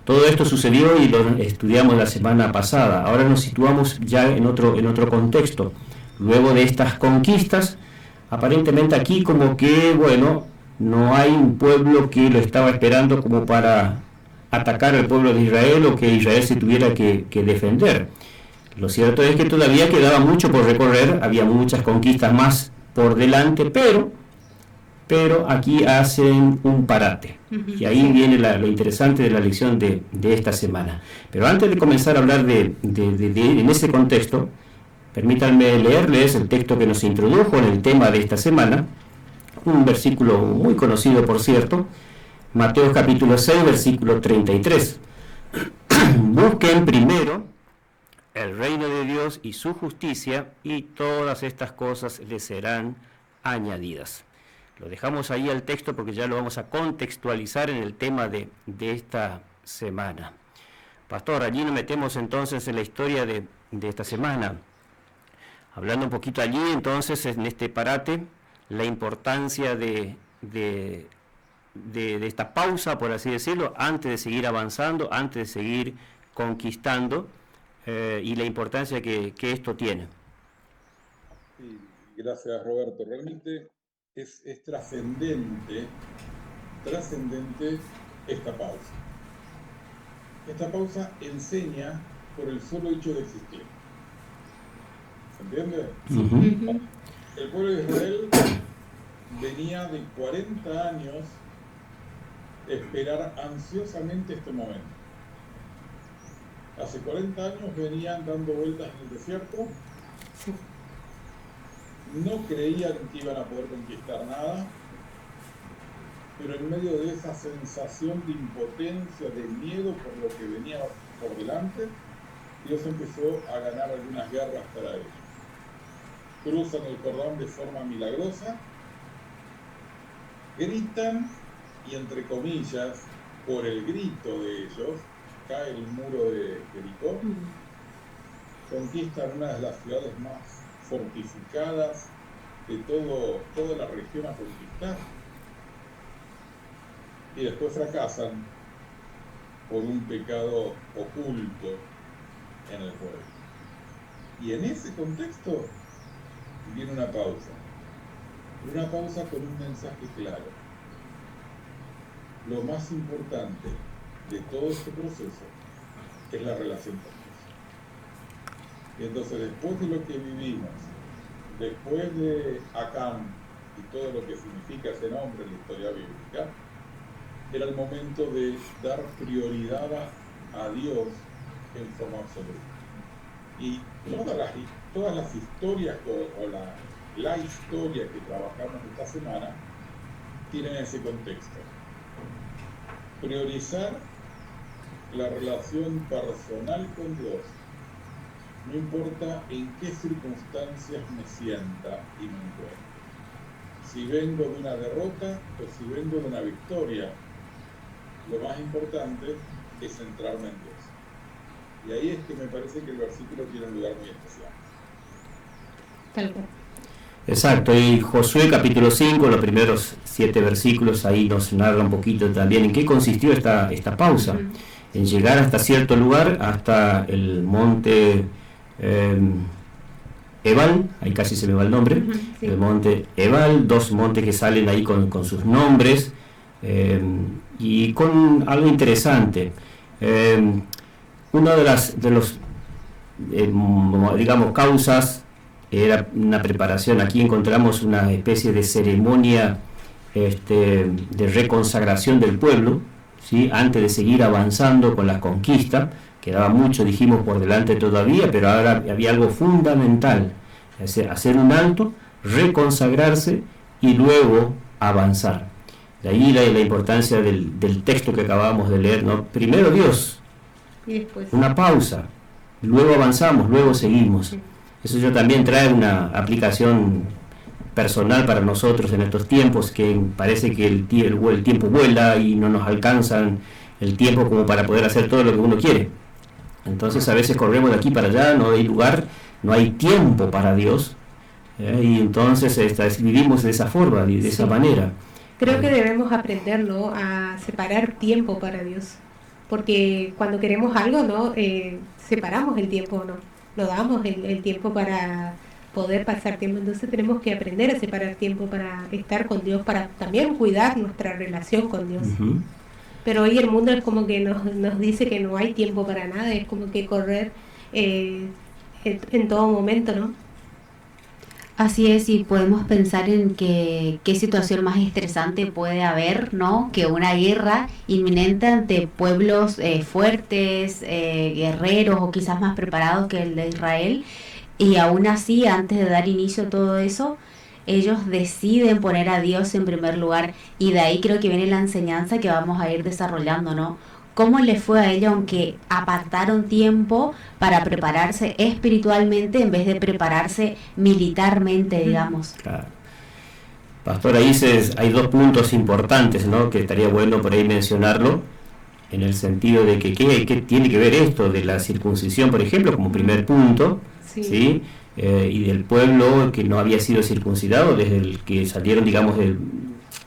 Todo esto sucedió y lo estudiamos la semana pasada. Ahora nos situamos ya en otro contexto. Luego de estas conquistas, aparentemente aquí como que, bueno, no hay un pueblo que lo estaba esperando como para atacar al pueblo de Israel, o que Israel se tuviera que defender. Lo cierto es que todavía quedaba mucho por recorrer, había muchas conquistas más por delante, pero aquí hacen un parate. Y ahí viene lo interesante de la lección de esta semana. Pero antes de comenzar a hablar en ese contexto, permítanme leerles el texto que nos introdujo en el tema de esta semana, un versículo muy conocido, por cierto, Mateo capítulo 6, versículo 33. Busquen primero el reino de Dios y su justicia, y todas estas cosas les serán añadidas. Lo dejamos ahí al texto porque ya lo vamos a contextualizar en el tema de esta semana. Pastor, allí nos metemos entonces en la historia de esta semana. Hablando un poquito allí, entonces, en este parate, la importancia de esta pausa, por así decirlo, antes de seguir avanzando, antes de seguir conquistando, y la importancia que esto tiene. Sí, gracias Roberto. Realmente es trascendente esta pausa. Esta pausa enseña por el solo hecho de existir. ¿Se entiende? Uh-huh. El pueblo de Israel venía de 40 años esperar ansiosamente este momento. Hace 40 años venían dando vueltas en el desierto, no creían que iban a poder conquistar nada, pero en medio de esa sensación de impotencia, de miedo por lo que venía por delante, Dios empezó a ganar algunas guerras para ellos. Cruzan el Jordán de forma milagrosa, gritan, y entre comillas, por el grito de ellos, cae el muro de Jericó, conquistan una de las ciudades más fortificadas de toda la región a conquistar, y después fracasan por un pecado oculto en el pueblo. Y en ese contexto viene una pausa con un mensaje claro. Lo más importante de todo este proceso es la relación con Dios. Y entonces, después de lo que vivimos, después de Acán y todo lo que significa ese nombre en la historia bíblica, era el momento de dar prioridad a Dios en forma absoluta. Y todas las historias o la historia que trabajamos esta semana tienen ese contexto. priorizar la relación personal con Dios, no importa en qué circunstancias me sienta y me encuentre. Si vengo de una derrota o si vengo de una victoria, lo más importante es centrarme en Dios. Y ahí es que me parece que el versículo tiene un lugar muy especial. Tal cual. Exacto, y Josué capítulo 5, los primeros 7 versículos, ahí nos narra un poquito también en qué consistió esta pausa, en llegar hasta cierto lugar, hasta el monte Ebal, ahí casi se me va el nombre, sí. El monte Ebal, 2 montes que salen ahí con sus nombres, y con algo interesante. Una de los digamos, causas era una preparación. Aquí encontramos una especie de ceremonia de reconsagración del pueblo, ¿sí? Antes de seguir avanzando con la conquista. Quedaba mucho, dijimos, por delante todavía, pero ahora había algo fundamental: hacer un alto, reconsagrarse y luego avanzar. De ahí la importancia del texto que acabamos de leer, ¿no? Primero Dios, y después una pausa, luego avanzamos, luego seguimos. Sí. Eso ya también trae una aplicación personal para nosotros en estos tiempos, que parece que el tiempo vuela y no nos alcanzan el tiempo como para poder hacer todo lo que uno quiere. Entonces a veces corremos de aquí para allá, no hay lugar, no hay tiempo para Dios, y entonces vivimos de esa forma, de esa manera. Creo que debemos aprender, ¿no?, a separar tiempo para Dios, porque cuando queremos algo, ¿no?, separamos el tiempo, no damos el tiempo para poder pasar tiempo. Entonces tenemos que aprender a separar tiempo para estar con Dios, para también cuidar nuestra relación con Dios. Uh-huh. Pero hoy el mundo es como que nos dice que no hay tiempo para nada, es como que correr en todo momento, ¿no? Así es, y podemos pensar en qué situación más estresante puede haber, ¿no?, que una guerra inminente ante pueblos fuertes, guerreros o quizás más preparados que el de Israel, y aún así, antes de dar inicio a todo eso, ellos deciden poner a Dios en primer lugar, y de ahí creo que viene la enseñanza que vamos a ir desarrollando, ¿no? ¿Cómo les fue a ellos aunque apartaron tiempo para prepararse espiritualmente en vez de prepararse militarmente, digamos? Claro. Pastor, ahí hay 2 puntos importantes, ¿no?, que estaría bueno por ahí mencionarlo, en el sentido de que ¿qué tiene que ver esto de la circuncisión, por ejemplo, como primer punto? ¿Sí? Y del pueblo que no había sido circuncidado desde el que salieron, digamos,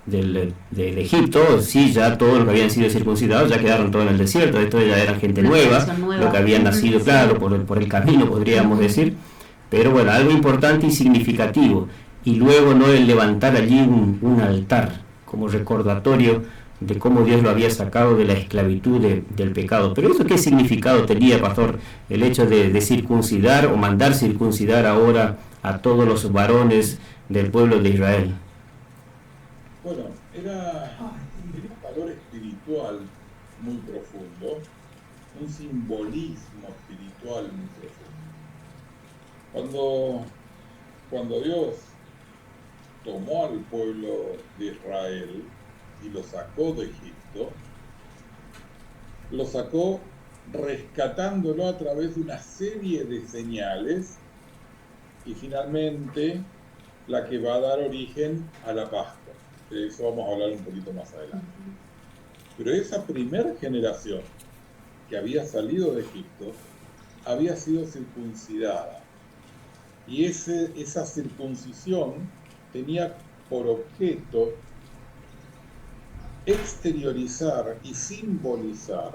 de Egipto. Sí, ya todos los que habían sido circuncidados ya quedaron todos en el desierto. Esto ya eran gente nueva, lo que habían nacido, claro, por el camino, podríamos decir. Pero bueno, algo importante y significativo. Y luego, ¿no?, el levantar allí un altar como recordatorio de cómo Dios lo había sacado de la esclavitud del pecado. Pero eso, ¿qué significado tenía, pastor, el hecho de circuncidar o mandar circuncidar ahora a todos los varones del pueblo de Israel? Bueno, era un valor espiritual muy profundo, un simbolismo espiritual muy profundo. Cuando Dios tomó al pueblo de Israel y lo sacó de Egipto, lo sacó rescatándolo a través de una serie de señales, y finalmente la que va a dar origen a la Pascua. De eso vamos a hablar un poquito más adelante. Pero esa primera generación que había salido de Egipto había sido circuncidada, y esa circuncisión tenía por objeto exteriorizar y simbolizar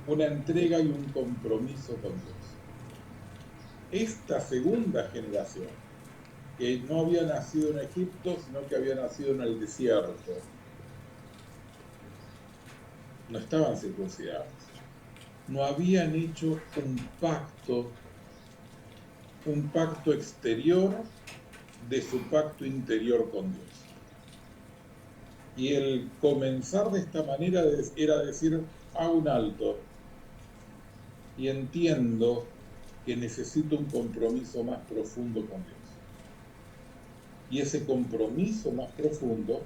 una entrega y un compromiso con Dios. Esta segunda generación, que no había nacido en Egipto, sino que había nacido en el desierto, no estaban circuncidados, no habían hecho un pacto exterior de su pacto interior con Dios. Y el comenzar de esta manera era decir: hago un alto y entiendo que necesito un compromiso más profundo con Dios. Y ese compromiso más profundo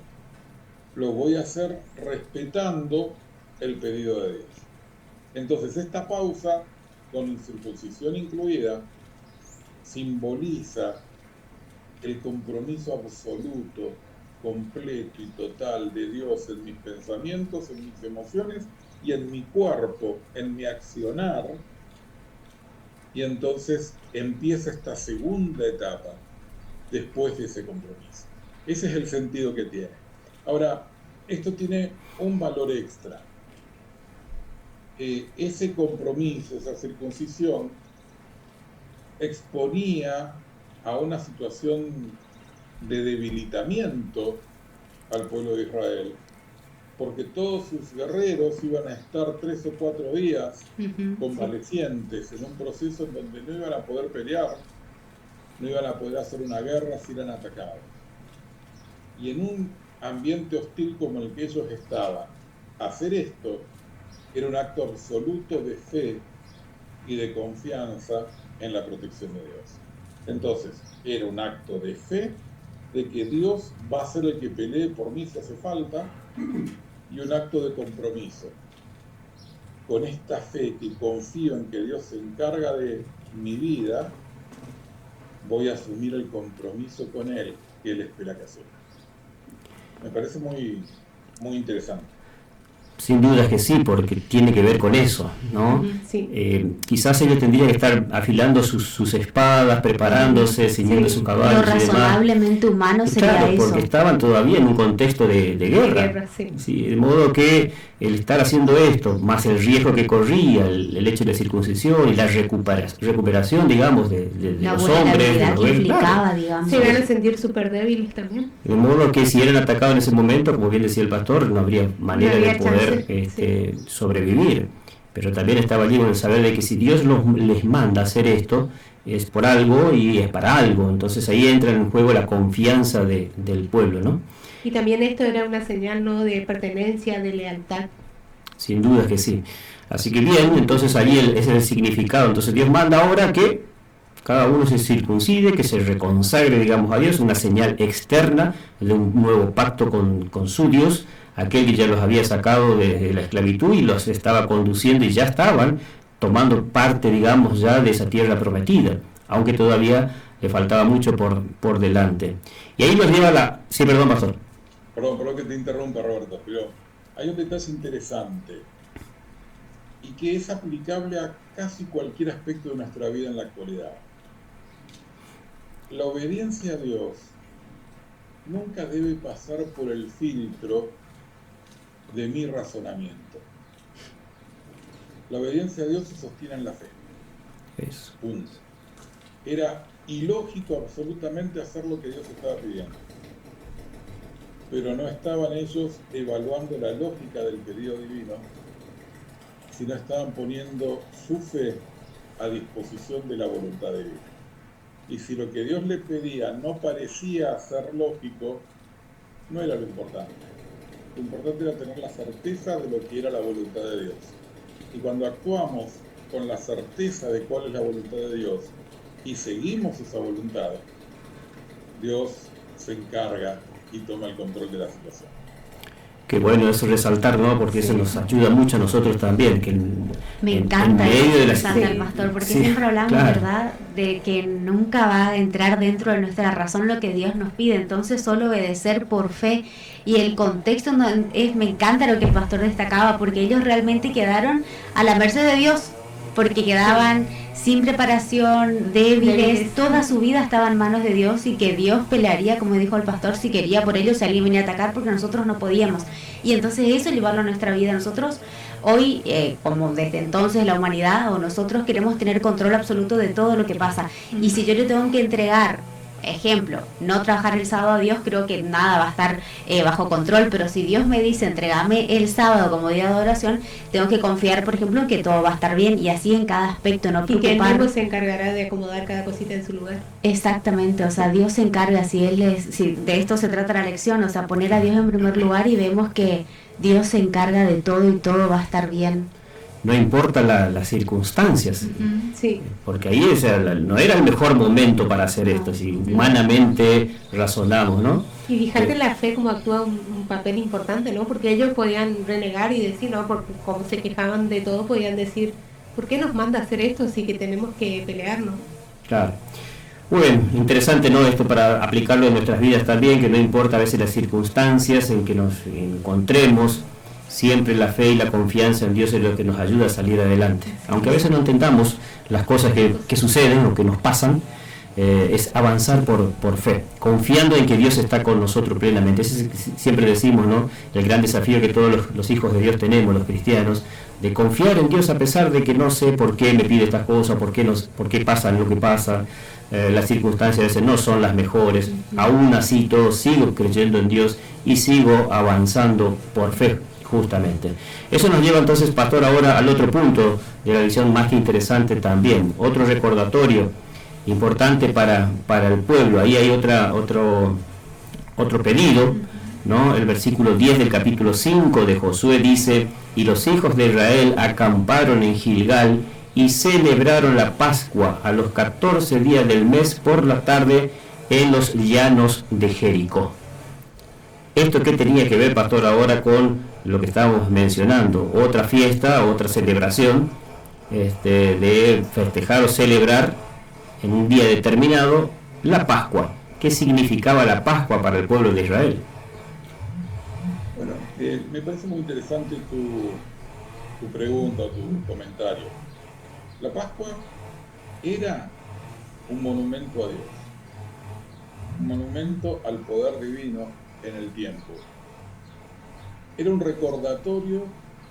lo voy a hacer respetando el pedido de Dios. Entonces esta pausa, con incircuncisión incluida, simboliza el compromiso absoluto, completo y total de Dios en mis pensamientos, en mis emociones y en mi cuerpo, en mi accionar. Y entonces empieza esta segunda etapa después de ese compromiso. Ese es el sentido que tiene. Ahora, esto tiene un valor extra. Ese compromiso, esa circuncisión, exponía a una situación de debilitamiento al pueblo de Israel, porque todos sus guerreros iban a estar 3 o 4 días convalecientes en un proceso en donde no iban a poder pelear, no iban a poder hacer una guerra si eran atacados. Y en un ambiente hostil como el que ellos estaban, hacer esto era un acto absoluto de fe y de confianza en la protección de Dios. Entonces, era un acto de fe de que Dios va a ser el que pelee por mí si hace falta, y un acto de compromiso. Con esta fe que confío en que Dios se encarga de mi vida, voy a asumir el compromiso con Él que Él espera que asuma. Me parece muy, muy interesante. Sin duda que sí, porque tiene que ver con eso, ¿no? Sí. Quizás ellos tendrían que estar afilando sus espadas, preparándose, ciñendo sus caballos. Lo razonablemente humano sería claro, eso. porque estaban todavía en un contexto de guerra. Sí, de modo que el estar haciendo esto, más el riesgo que corría, el hecho de la circuncisión y la recuperación, digamos, de los hombres. De los implicaba, digamos. Se iban a sentir súper débiles también. De modo que si eran atacados en ese momento, como bien decía el pastor, no habría manera de poder sobrevivir. Pero también estaba allí con el saber de que si Dios les manda hacer esto, es por algo y es para algo. Entonces ahí entra en juego la confianza del pueblo, ¿no? Y también esto era una señal, ¿no?, de pertenencia, de lealtad. Sin duda que sí. Así que bien, entonces ahí ese es el significado. Entonces Dios manda ahora que cada uno se circuncide, que se reconsagre, digamos, a Dios, una señal externa de un nuevo pacto con su Dios, aquel que ya los había sacado de la esclavitud y los estaba conduciendo y ya estaban tomando parte, digamos, ya de esa tierra prometida, aunque todavía le faltaba mucho por delante. Y ahí nos lleva Sí, perdón, pastor. Perdón que te interrumpa, Roberto, pero hay un detalle interesante y que es aplicable a casi cualquier aspecto de nuestra vida en la actualidad. La obediencia a Dios nunca debe pasar por el filtro de mi razonamiento. La obediencia a Dios se sostiene en la fe. Eso. Punto. Era ilógico absolutamente hacer lo que Dios estaba pidiendo. Pero no estaban ellos evaluando la lógica del pedido divino, sino estaban poniendo su fe a disposición de la voluntad de Dios. Y si lo que Dios le pedía no parecía ser lógico, no era lo importante. Lo importante era tener la certeza de lo que era la voluntad de Dios. Y cuando actuamos con la certeza de cuál es la voluntad de Dios y seguimos esa voluntad, Dios se encarga y toma el control de la situación. Qué bueno eso resaltar, ¿no? Porque eso nos ayuda mucho a nosotros también. Que me encanta eso, el pastor, porque siempre hablamos, ¿verdad?, de que nunca va a entrar dentro de nuestra razón lo que Dios nos pide. Entonces solo obedecer por fe. Y el contexto me encanta lo que el pastor destacaba, porque ellos realmente quedaron a la merced de Dios, porque quedaban sin preparación, débiles, toda su vida estaba en manos de Dios y que Dios pelearía, como dijo el pastor, si quería por ellos, si alguien venía a atacar, porque nosotros no podíamos. Y entonces eso llevarlo a nuestra vida. Nosotros hoy, como desde entonces la humanidad o nosotros queremos tener control absoluto de todo lo que pasa. Y si yo le tengo que entregar, ejemplo, no trabajar el sábado a Dios, creo que nada va a estar bajo control, pero si Dios me dice entregame el sábado como día de adoración, tengo que confiar, por ejemplo, en que todo va a estar bien, y así en cada aspecto, no preocupar. Y que Él mismo se encargará de acomodar cada cosita en su lugar. Exactamente, o sea, Dios se encarga, si de esto se trata la lección, o sea, poner a Dios en primer lugar, y vemos que Dios se encarga de todo y todo va a estar bien. no importa las circunstancias, Sí. porque ahí no era el mejor momento para hacer esto, si humanamente razonamos, ¿no? Y fíjate la fe como actúa un papel importante, ¿no? Porque ellos podían renegar y decir, ¿no? Porque como se quejaban de todo, podían decir, ¿por qué nos manda a hacer esto si que tenemos que pelearnos? Claro. Muy bien, interesante, ¿no? Esto para aplicarlo en nuestras vidas también, que no importa a veces las circunstancias en que nos encontremos, siempre la fe y la confianza en Dios es lo que nos ayuda a salir adelante. Aunque a veces no entendamos las cosas que suceden o que nos pasan, es avanzar por fe, confiando en que Dios está con nosotros plenamente. Ese es, siempre decimos, ¿no? El gran desafío que todos los hijos de Dios tenemos, los cristianos, de confiar en Dios a pesar de que no sé por qué me pide estas cosas, por qué pasa lo que pasa. Las circunstancias a veces no son las mejores, aún así todo sigo creyendo en Dios y sigo avanzando por fe, justamente. Eso nos lleva entonces, pastor, ahora al otro punto de la visión más que interesante también, otro recordatorio importante para el pueblo. Ahí hay otro pedido, ¿no? El versículo 10 del capítulo 5 de Josué dice: y los hijos de Israel acamparon en Gilgal y celebraron la Pascua a los 14 días del mes por la tarde en los llanos de Jericó. ¿Esto qué tenía que ver, pastor, ahora con lo que estábamos mencionando? Otra fiesta, otra celebración de festejar o celebrar en un día determinado la Pascua. ¿Qué significaba la Pascua para el pueblo de Israel? Bueno, me parece muy interesante tu pregunta, tu comentario. La Pascua era un monumento a Dios, un monumento al poder divino en el tiempo. Era un recordatorio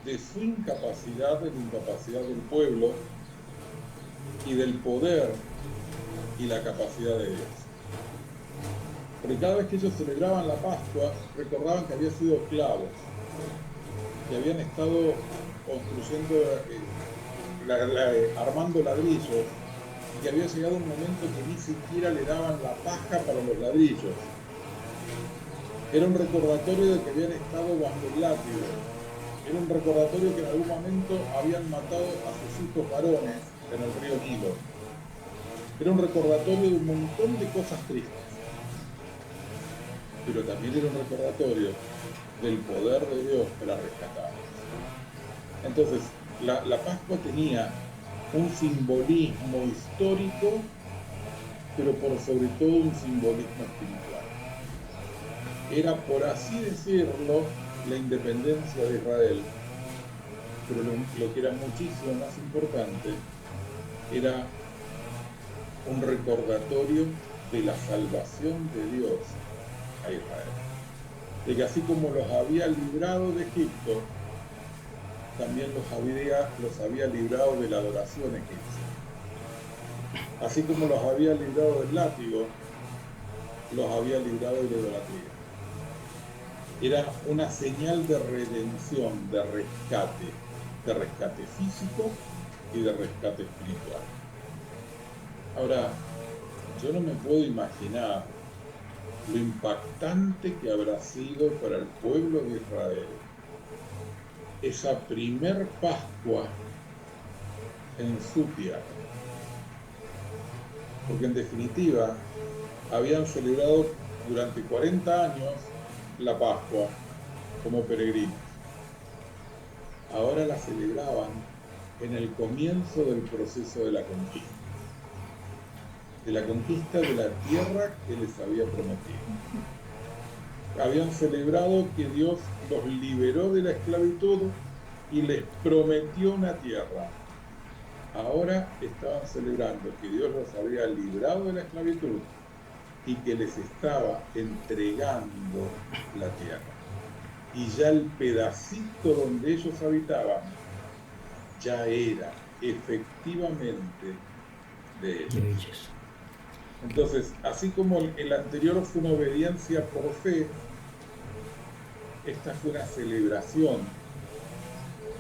de su incapacidad, de la incapacidad del pueblo y del poder y la capacidad de Dios. Porque cada vez que ellos celebraban la Pascua, recordaban que habían sido esclavos, que habían estado construyendo, armando ladrillos, y que había llegado un momento que ni siquiera le daban la paja para los ladrillos. Era un recordatorio de que habían estado bajo el látigo. Era un recordatorio que en algún momento habían matado a sus hijos varones en el río Nilo. Era un recordatorio de un montón de cosas tristes. Pero también era un recordatorio del poder de Dios para rescatarlos. Entonces, la Pascua tenía un simbolismo histórico, pero por sobre todo un simbolismo espiritual. Era, por así decirlo, la independencia de Israel, pero lo que era muchísimo más importante era un recordatorio de la salvación de Dios a Israel. De que así como los había librado de Egipto, también los había librado de la adoración egipcia. Así como los había librado del látigo, los había librado de la idolatría. Era una señal de redención, de rescate físico y de rescate espiritual. Ahora, yo no me puedo imaginar lo impactante que habrá sido para el pueblo de Israel esa primer Pascua en su tierra. Porque en definitiva habían celebrado durante 40 años la Pascua como peregrinos. Ahora la celebraban en el comienzo del proceso de la conquista. De la conquista de la tierra que les había prometido. Habían celebrado que Dios los liberó de la esclavitud y les prometió una tierra. Ahora estaban celebrando que Dios los había librado de la esclavitud y que les estaba entregando la tierra. Y ya el pedacito donde ellos habitaban ya era efectivamente de ellos. Entonces, así como el anterior fue una obediencia por fe, esta fue una celebración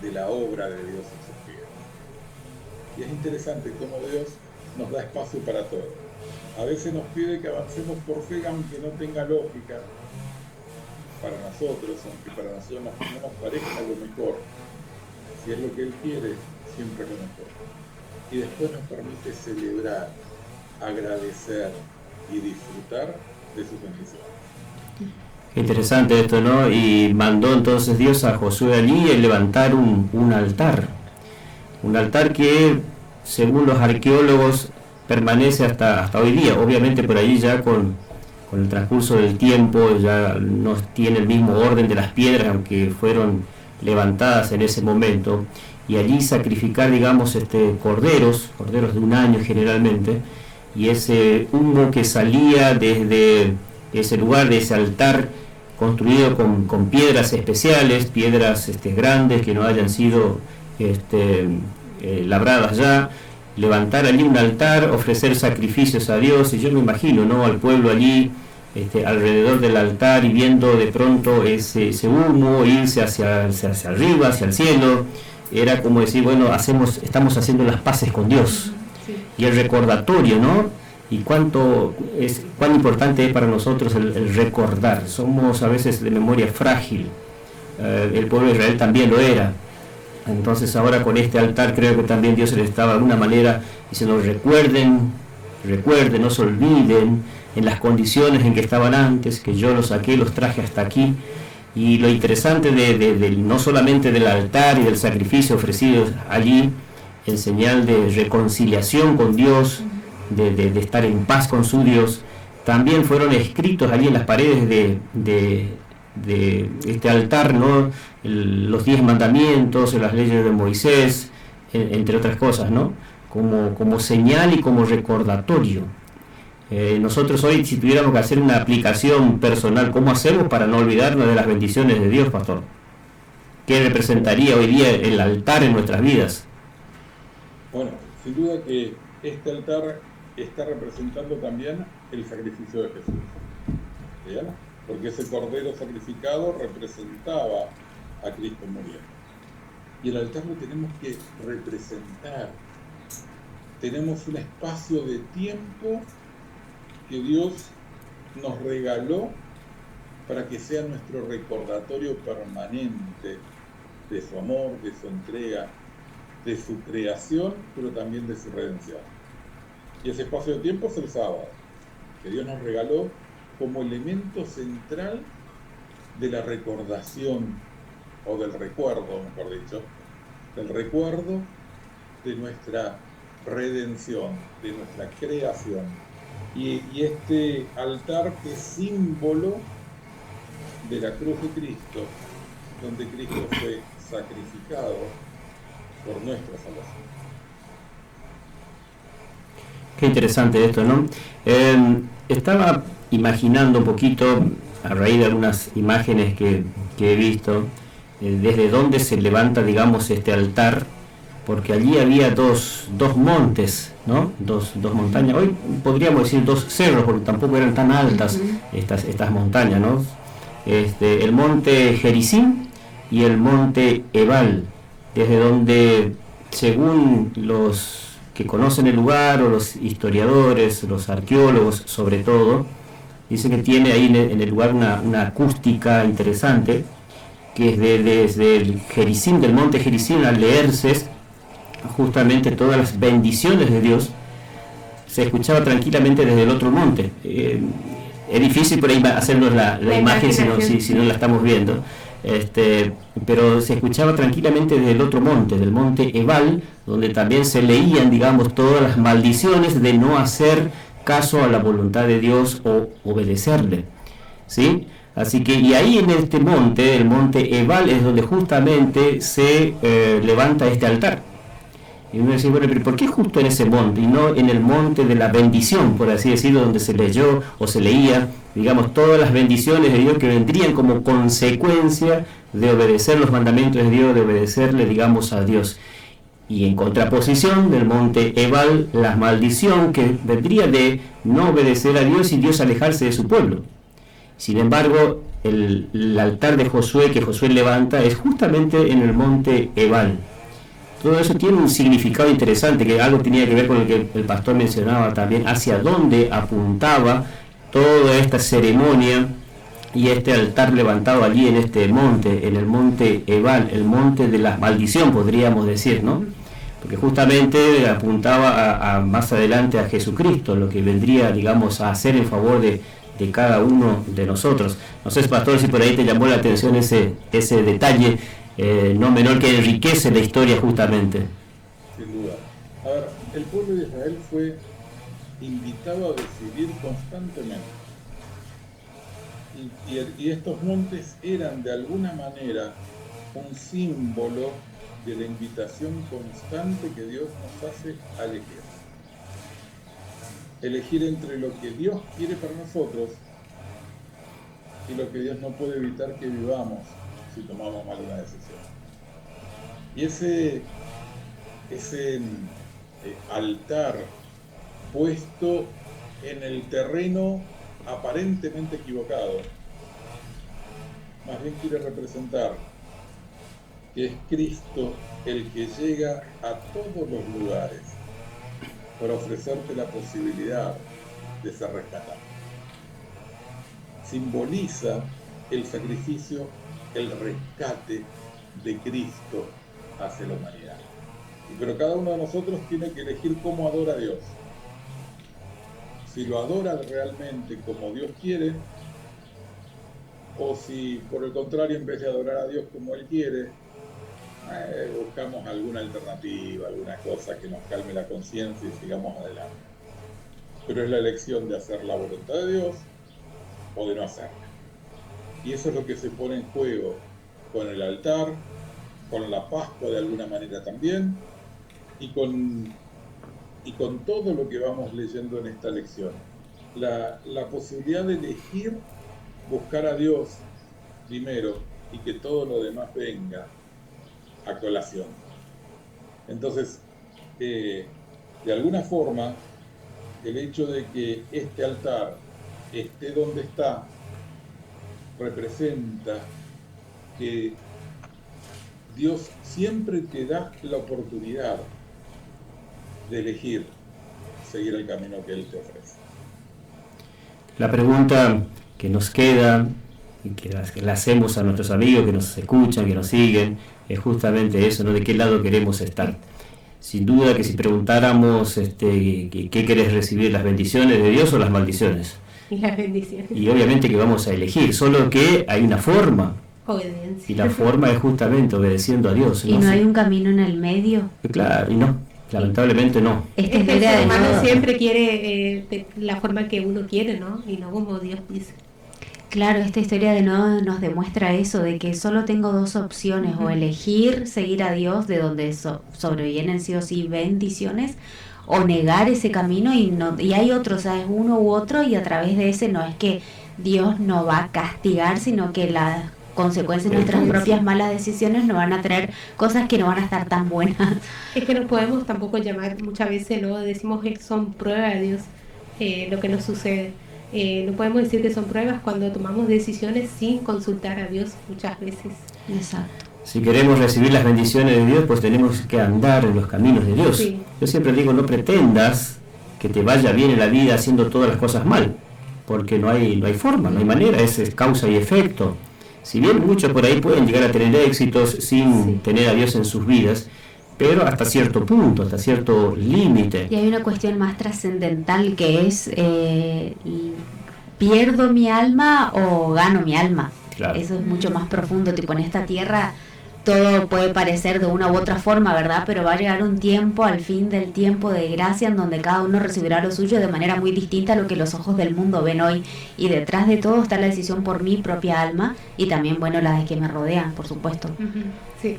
de la obra de Dios en sus vidas. Y es interesante cómo Dios nos da espacio para todo. A veces nos pide que avancemos por fe, aunque no tenga lógica para nosotros, aunque para nosotros no nos parezca lo mejor. si es lo que Él quiere, siempre lo mejor. Y después nos permite celebrar, agradecer y disfrutar de sus bendiciones. Qué interesante esto, ¿no? Y mandó entonces Dios a Josué allí a levantar un altar. Un altar que, según los arqueólogos, permanece hasta hoy día. Obviamente por ahí ya con el transcurso del tiempo ya no tiene el mismo orden de las piedras, aunque fueron levantadas en ese momento. Y allí sacrificar, digamos, corderos de un año generalmente, y ese humo que salía desde ese lugar, de ese altar construido con piedras especiales, piedras grandes que no hayan sido labradas ya, levantar allí un altar, ofrecer sacrificios a Dios. Y yo me imagino, ¿no?, al pueblo allí alrededor del altar y viendo de pronto ese humo irse hacia arriba, hacia el cielo. Era como decir, bueno, estamos haciendo las paces con Dios. Sí. Y el recordatorio, ¿no? Y cuán importante es para nosotros el recordar. Somos a veces de memoria frágil. El pueblo de Israel también lo era. Entonces ahora con este altar creo que también Dios le estaba de alguna manera diciendo: recuerden, no se olviden en las condiciones en que estaban antes, que yo los saqué, los traje hasta aquí. Y lo interesante no solamente del altar y del sacrificio ofrecido allí en señal de reconciliación con Dios, de estar en paz con su Dios, también fueron escritos allí en las paredes de este altar, ¿no?, los 10 mandamientos, las leyes de Moisés, entre otras cosas, ¿no?, como señal y como recordatorio. Nosotros hoy, si tuviéramos que hacer una aplicación personal, ¿cómo hacemos para no olvidarnos de las bendiciones de Dios, pastor? ¿Qué representaría hoy día el altar en nuestras vidas? Bueno, sin duda que este altar está representando también el sacrificio de Jesús, ¿bien? Porque ese cordero sacrificado representaba a Cristo muriendo. Y el altar lo tenemos que representar. Tenemos un espacio de tiempo que Dios nos regaló para que sea nuestro recordatorio permanente de su amor, de su entrega, de su creación, pero también de su redención. Y ese espacio de tiempo es el sábado, que Dios nos regaló como elemento central de la recordación, o del recuerdo, mejor dicho, del recuerdo de nuestra redención, de nuestra creación. Y este altar que es símbolo de la cruz de Cristo, donde Cristo fue sacrificado por nuestra salvación. Qué interesante esto, ¿no? Estaba imaginando un poquito, a raíz de algunas imágenes que he visto, desde dónde se levanta, digamos, este altar, porque allí había dos montes, ¿no? Dos montañas. Hoy podríamos decir 2 cerros, porque tampoco eran tan altas estas montañas, ¿no? El monte Gerizim y el monte Ebal, desde donde, según los que conocen el lugar, o los historiadores, los arqueólogos sobre todo, dicen que tiene ahí en el lugar una acústica interesante, que es desde el Gerizim, del monte Gerizim, al leerse justamente todas las bendiciones de Dios, se escuchaba tranquilamente desde el otro monte. Es difícil por ahí hacernos la imagen si no la estamos viendo, pero se escuchaba tranquilamente desde el otro monte, del monte Ebal, donde también se leían, digamos, todas las maldiciones de no hacer caso a la voluntad de Dios o obedecerle, ¿sí? Así que, y ahí en este monte, el monte Ebal, es donde justamente se levanta este altar. Y uno dice, bueno, pero ¿por qué justo en ese monte y no en el monte de la bendición, por así decirlo, donde se leyó o se leía, digamos, todas las bendiciones de Dios que vendrían como consecuencia de obedecer los mandamientos de Dios, de obedecerle, digamos, a Dios? Y en contraposición del monte Ebal, la maldición que vendría de no obedecer a Dios y Dios alejarse de su pueblo. Sin embargo, el altar de Josué que Josué levanta es justamente en el monte Ebal. Todo eso tiene un significado interesante, que algo tenía que ver con el que el pastor mencionaba también, hacia dónde apuntaba toda esta ceremonia y este altar levantado allí en este monte, en el monte Ebal, el monte de la maldición, podríamos decir, ¿no? Porque justamente apuntaba a más adelante a Jesucristo, lo que vendría, digamos, a hacer en favor de cada uno de nosotros. No sé, pastor, si por ahí te llamó la atención ese detalle no menor que enriquece la historia justamente. Sin duda. A ver, el pueblo de Israel fue invitado a decidir constantemente. Y estos montes eran de alguna manera un símbolo de la invitación constante que Dios nos hace a elegir. Elegir entre lo que Dios quiere para nosotros y lo que Dios no puede evitar que vivamos si tomamos mal una decisión. Y ese altar puesto en el terreno aparentemente equivocado, más bien quiere representar que es Cristo el que llega a todos los lugares para ofrecerte la posibilidad de ser rescatado. Simboliza el sacrificio, el rescate de Cristo hacia la humanidad. Pero cada uno de nosotros tiene que elegir cómo adora a Dios. Si lo adora realmente como Dios quiere, o si por el contrario, en vez de adorar a Dios como Él quiere, buscamos alguna alternativa, alguna cosa que nos calme la conciencia y sigamos adelante. Pero es la elección de hacer la voluntad de Dios o de no hacerla. Y eso es lo que se pone en juego con el altar, con la Pascua de alguna manera también, y con todo lo que vamos leyendo en esta lección. La posibilidad de elegir buscar a Dios primero y que todo lo demás venga a colación. Entonces, de alguna forma, el hecho de que este altar esté donde está representa que Dios siempre te da la oportunidad de elegir seguir el camino que Él te ofrece. La pregunta que nos queda y que la hacemos a nuestros amigos que nos escuchan, que nos siguen, es justamente eso, ¿no? ¿De qué lado queremos estar? Sin duda que si preguntáramos ¿qué querés recibir, las bendiciones de Dios o las maldiciones? Las bendiciones. Y obviamente que vamos a elegir, solo que hay una forma. Obediencia. Y la forma es justamente obedeciendo a Dios. ¿Y no hay un camino en el medio? Claro, y no, lamentablemente no. El ser humano siempre quiere la forma que uno quiere, ¿no? Y no como Dios dice. Claro, esta historia de nuevo nos demuestra eso, de que solo tengo dos opciones, o elegir seguir a Dios, de donde sobrevienen sí o sí bendiciones, o negar ese camino y hay otro, o sea, es uno u otro, y a través de ese no es que Dios nos va a castigar, sino que las consecuencias de nuestras propias malas decisiones nos van a traer cosas que no van a estar tan buenas. Es que no podemos tampoco llamar, muchas veces no decimos que son pruebas de Dios lo que nos sucede. No podemos decir que son pruebas cuando tomamos decisiones sin consultar a Dios muchas veces. Exacto. Si queremos recibir las bendiciones de Dios, pues tenemos que andar en los caminos de Dios. Sí. Yo siempre digo, no pretendas que te vaya bien en la vida haciendo todas las cosas mal, porque no hay forma, no hay manera, es causa y efecto. Si bien muchos por ahí pueden llegar a tener éxitos sin tener a Dios en sus vidas, pero hasta cierto punto, hasta cierto límite. Y hay una cuestión más trascendental que es, ¿pierdo mi alma o gano mi alma? Claro. Eso es mucho más profundo, tipo en esta tierra todo puede parecer de una u otra forma, ¿verdad? Pero va a llegar un tiempo, al fin del tiempo de gracia, en donde cada uno recibirá lo suyo de manera muy distinta a lo que los ojos del mundo ven hoy. Y detrás de todo está la decisión por mi propia alma y también, bueno, las de que me rodean, por supuesto. Sí.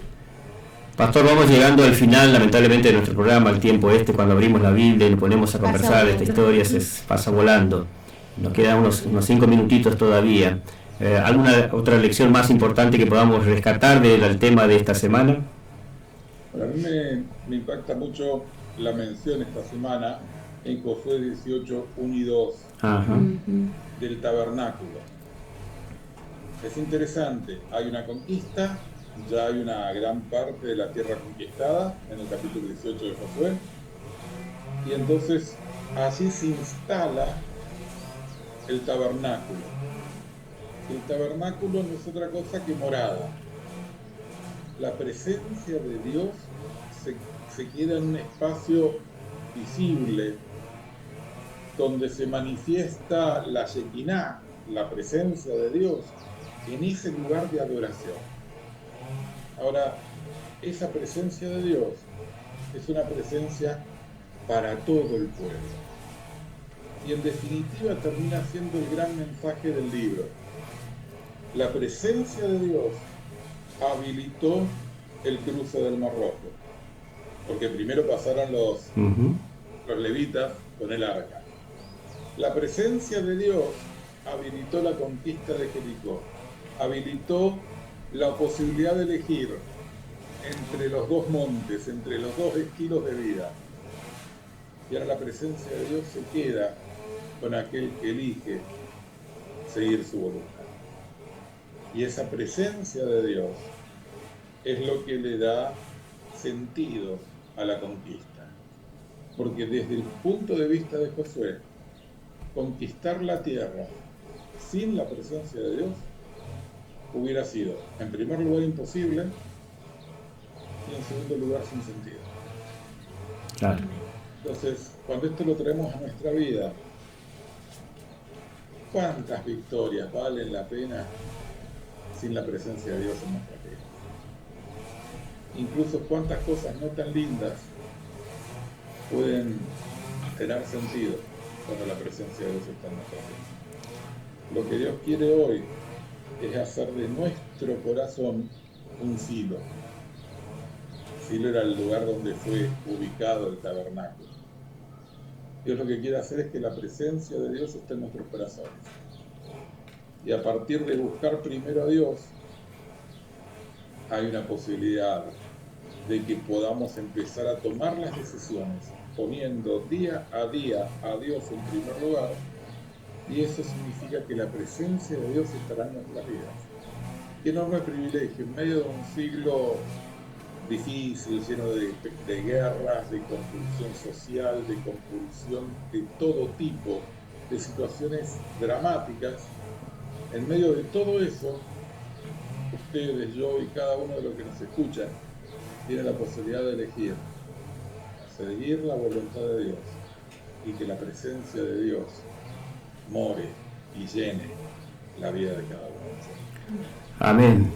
Pastor, vamos llegando al final, lamentablemente, de nuestro programa. El tiempo cuando abrimos la Biblia y nos ponemos a conversar de esta historia, pasa volando. Nos quedan unos 5 minutitos todavía. ¿Alguna otra lección más importante que podamos rescatar del tema de esta semana? Para mí me impacta mucho la mención esta semana en Josué 18, 1 y 2 del tabernáculo. Es interesante, hay una conquista, ya hay una gran parte de la tierra conquistada en el capítulo 18 de Josué, y entonces allí se instala el tabernáculo. El tabernáculo no es otra cosa que morada. La presencia de Dios se queda en un espacio visible donde se manifiesta la Shekinah, la presencia de Dios, en ese lugar de adoración. Ahora, esa presencia de Dios es una presencia para todo el pueblo. Y en definitiva termina siendo el gran mensaje del libro. La presencia de Dios habilitó el cruce del Mar Rojo, porque primero pasaron los levitas con el arca. La presencia de Dios habilitó la conquista de Jericó, habilitó la posibilidad de elegir entre los dos montes, entre los dos estilos de vida. Y ahora la presencia de Dios se queda con aquel que elige seguir su voluntad. Y esa presencia de Dios es lo que le da sentido a la conquista. Porque desde el punto de vista de Josué, conquistar la tierra sin la presencia de Dios hubiera sido, en primer lugar, imposible y en segundo lugar, sin sentido. Claro. Entonces, cuando esto lo traemos a nuestra vida, ¿cuántas victorias valen la pena sin la presencia de Dios en nuestra vida? Incluso cuántas cosas no tan lindas pueden tener sentido cuando la presencia de Dios está en nuestra vida. Lo que Dios quiere hoy es hacer de nuestro corazón un silo. Silo era el lugar donde fue ubicado el tabernáculo. Dios lo que quiere hacer es que la presencia de Dios esté en nuestros corazones. Y a partir de buscar primero a Dios, hay una posibilidad de que podamos empezar a tomar las decisiones poniendo día a día a Dios en primer lugar, y eso significa que la presencia de Dios estará en nuestras vidas. Qué enorme privilegio, en medio de un siglo difícil, lleno de guerras, de convulsión social, de compulsión de todo tipo, de situaciones dramáticas. En medio de todo eso, ustedes, yo y cada uno de los que nos escuchan, tiene la posibilidad de elegir seguir la voluntad de Dios y que la presencia de Dios more y llene la vida de cada uno de nosotros. Amén.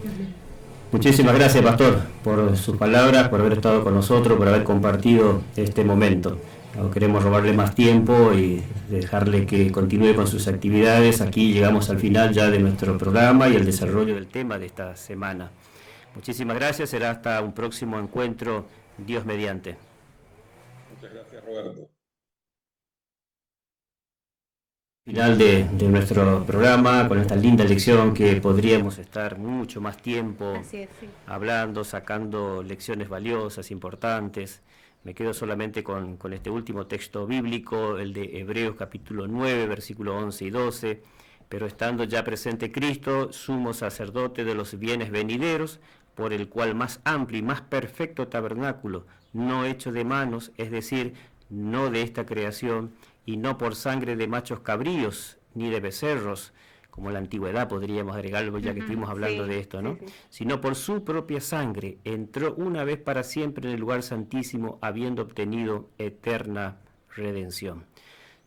Muchísimas gracias, Pastor, por sus palabras, por haber estado con nosotros, por haber compartido este momento. No queremos robarle más tiempo y dejarle que continúe con sus actividades. Aquí llegamos al final ya de nuestro programa y el desarrollo del tema de esta semana. Muchísimas gracias, será hasta un próximo encuentro, Dios mediante. Muchas gracias, Roberto. Final de nuestro programa, con esta linda lección que podríamos estar mucho más tiempo hablando, sacando lecciones valiosas, importantes. Me quedo solamente con este último texto bíblico, el de Hebreos capítulo 9, versículo 11 y 12. Pero estando ya presente Cristo, sumo sacerdote de los bienes venideros, por el cual más amplio y más perfecto tabernáculo, no hecho de manos, es decir, no de esta creación, y no por sangre de machos cabríos, ni de becerros, como en la antigüedad podríamos agregarlo ya que estuvimos hablando de esto, ¿no? Sino por su propia sangre, entró una vez para siempre en el lugar santísimo, habiendo obtenido eterna redención.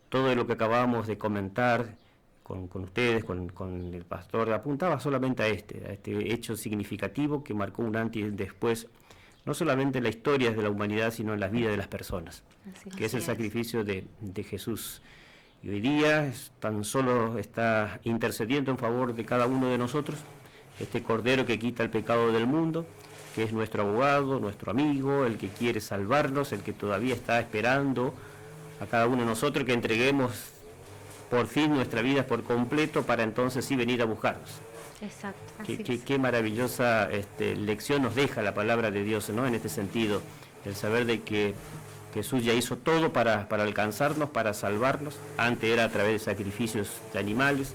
Todo lo que acabamos de comentar con ustedes, con el pastor, apuntaba solamente a este hecho significativo que marcó un antes y un después, no solamente en la historia de la humanidad, sino en las vidas de las personas, que es el sacrificio de Jesús. Y hoy día tan solo está intercediendo en favor de cada uno de nosotros, este Cordero que quita el pecado del mundo, que es nuestro abogado, nuestro amigo, el que quiere salvarnos, el que todavía está esperando a cada uno de nosotros que entreguemos por fin nuestra vida por completo para entonces sí venir a buscarnos. Exacto. Qué maravillosa lección nos deja la palabra de Dios, ¿no? En este sentido, el saber de que Jesús ya hizo todo para alcanzarnos, para salvarnos. Antes era a través de sacrificios de animales.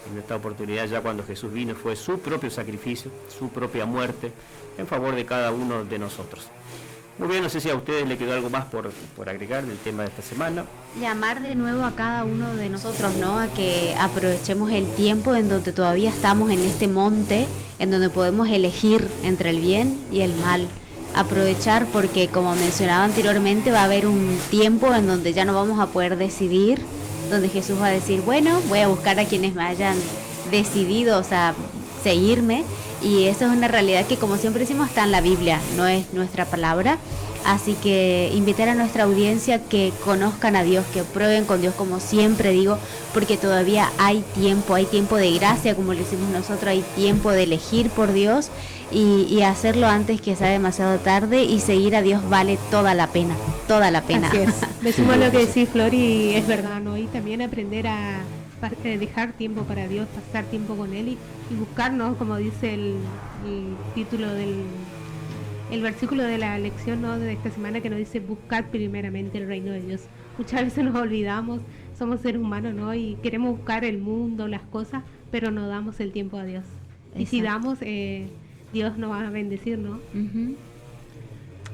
En esta oportunidad, ya cuando Jesús vino, fue su propio sacrificio, su propia muerte, en favor de cada uno de nosotros. Muy bien, no sé si a ustedes le quedó algo más por agregar del tema de esta semana. Llamar de nuevo a cada uno de nosotros, ¿no? A que aprovechemos el tiempo en donde todavía estamos en este monte, en donde podemos elegir entre el bien y el mal. Aprovechar porque, como mencionaba anteriormente, va a haber un tiempo en donde ya no vamos a poder decidir, donde Jesús va a decir, bueno, voy a buscar a quienes me hayan decidido, o sea, seguirme. Y eso es una realidad que, como siempre decimos, está en la Biblia, no es nuestra palabra. Así que invitar a nuestra audiencia que conozcan a Dios, que prueben con Dios, como siempre digo, porque todavía hay tiempo de gracia, como lo hicimos nosotros, hay tiempo de elegir por Dios y hacerlo antes que sea demasiado tarde, y seguir a Dios vale toda la pena, toda la pena. Así es. Me sumo a lo que decís, Flor, y es verdad, ¿no? Y también aprender a dejar tiempo para Dios, pasar tiempo con Él y buscarnos, como dice el título el versículo de la lección, ¿no?, de esta semana, que nos dice buscar primeramente el reino de Dios. Muchas veces nos olvidamos, somos seres humanos, ¿no?, y queremos buscar el mundo, las cosas, pero no damos el tiempo a Dios. Exacto. Y si damos, Dios nos va a bendecir, ¿no?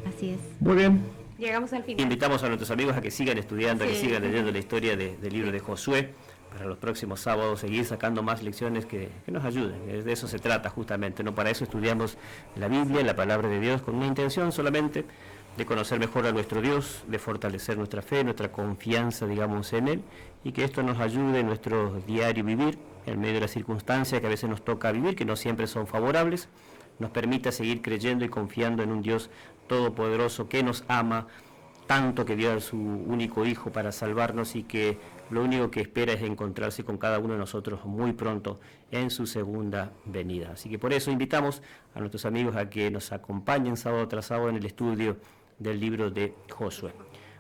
Así es. Muy bien. Llegamos al final. Invitamos a nuestros amigos a que sigan estudiando, que sigan leyendo la historia del libro de Josué, para los próximos sábados seguir sacando más lecciones que nos ayuden. De eso se trata justamente, ¿no? Para eso estudiamos la Biblia, la palabra de Dios, con una intención solamente de conocer mejor a nuestro Dios, de fortalecer nuestra fe, nuestra confianza, digamos, en Él, y que esto nos ayude en nuestro diario vivir, en medio de las circunstancias que a veces nos toca vivir, que no siempre son favorables, nos permita seguir creyendo y confiando en un Dios todopoderoso que nos ama tanto, que dio a su único Hijo para salvarnos, y que lo único que espera es encontrarse con cada uno de nosotros muy pronto en su segunda venida. Así que por eso invitamos a nuestros amigos a que nos acompañen sábado tras sábado en el estudio del libro de Josué.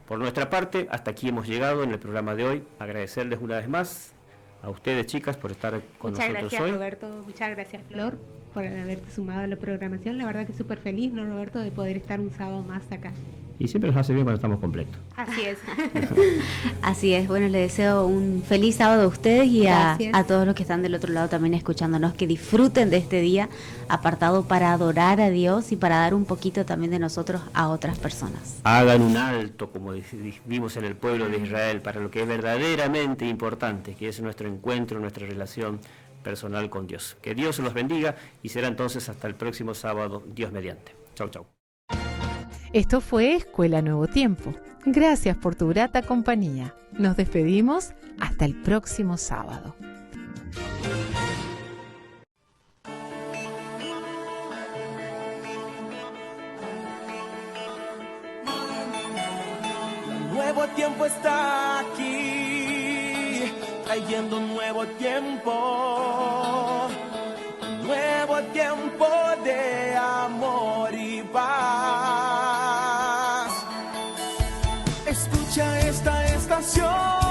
Por nuestra parte, hasta aquí hemos llegado en el programa de hoy. Agradecerles una vez más a ustedes, chicas, por estar con nosotros hoy. Muchas gracias, Roberto. Muchas gracias, Flor, por haberte sumado a la programación. La verdad que súper feliz, ¿no, Roberto?, de poder estar un sábado más acá. Y siempre nos hace bien cuando estamos completos. Así es. Así es. Bueno, les deseo un feliz sábado a ustedes y a todos los que están del otro lado también escuchándonos, que disfruten de este día apartado para adorar a Dios y para dar un poquito también de nosotros a otras personas. Hagan un alto, como vimos en el pueblo de Israel, para lo que es verdaderamente importante, que es nuestro encuentro, nuestra relación personal con Dios. Que Dios los bendiga, y será entonces hasta el próximo sábado, Dios mediante. Chau, chau. Esto fue Escuela Nuevo Tiempo. Gracias por tu grata compañía. Nos despedimos hasta el próximo sábado. Nuevo tiempo está aquí, trayendo un nuevo tiempo de amor y paz. Escucha esta estación.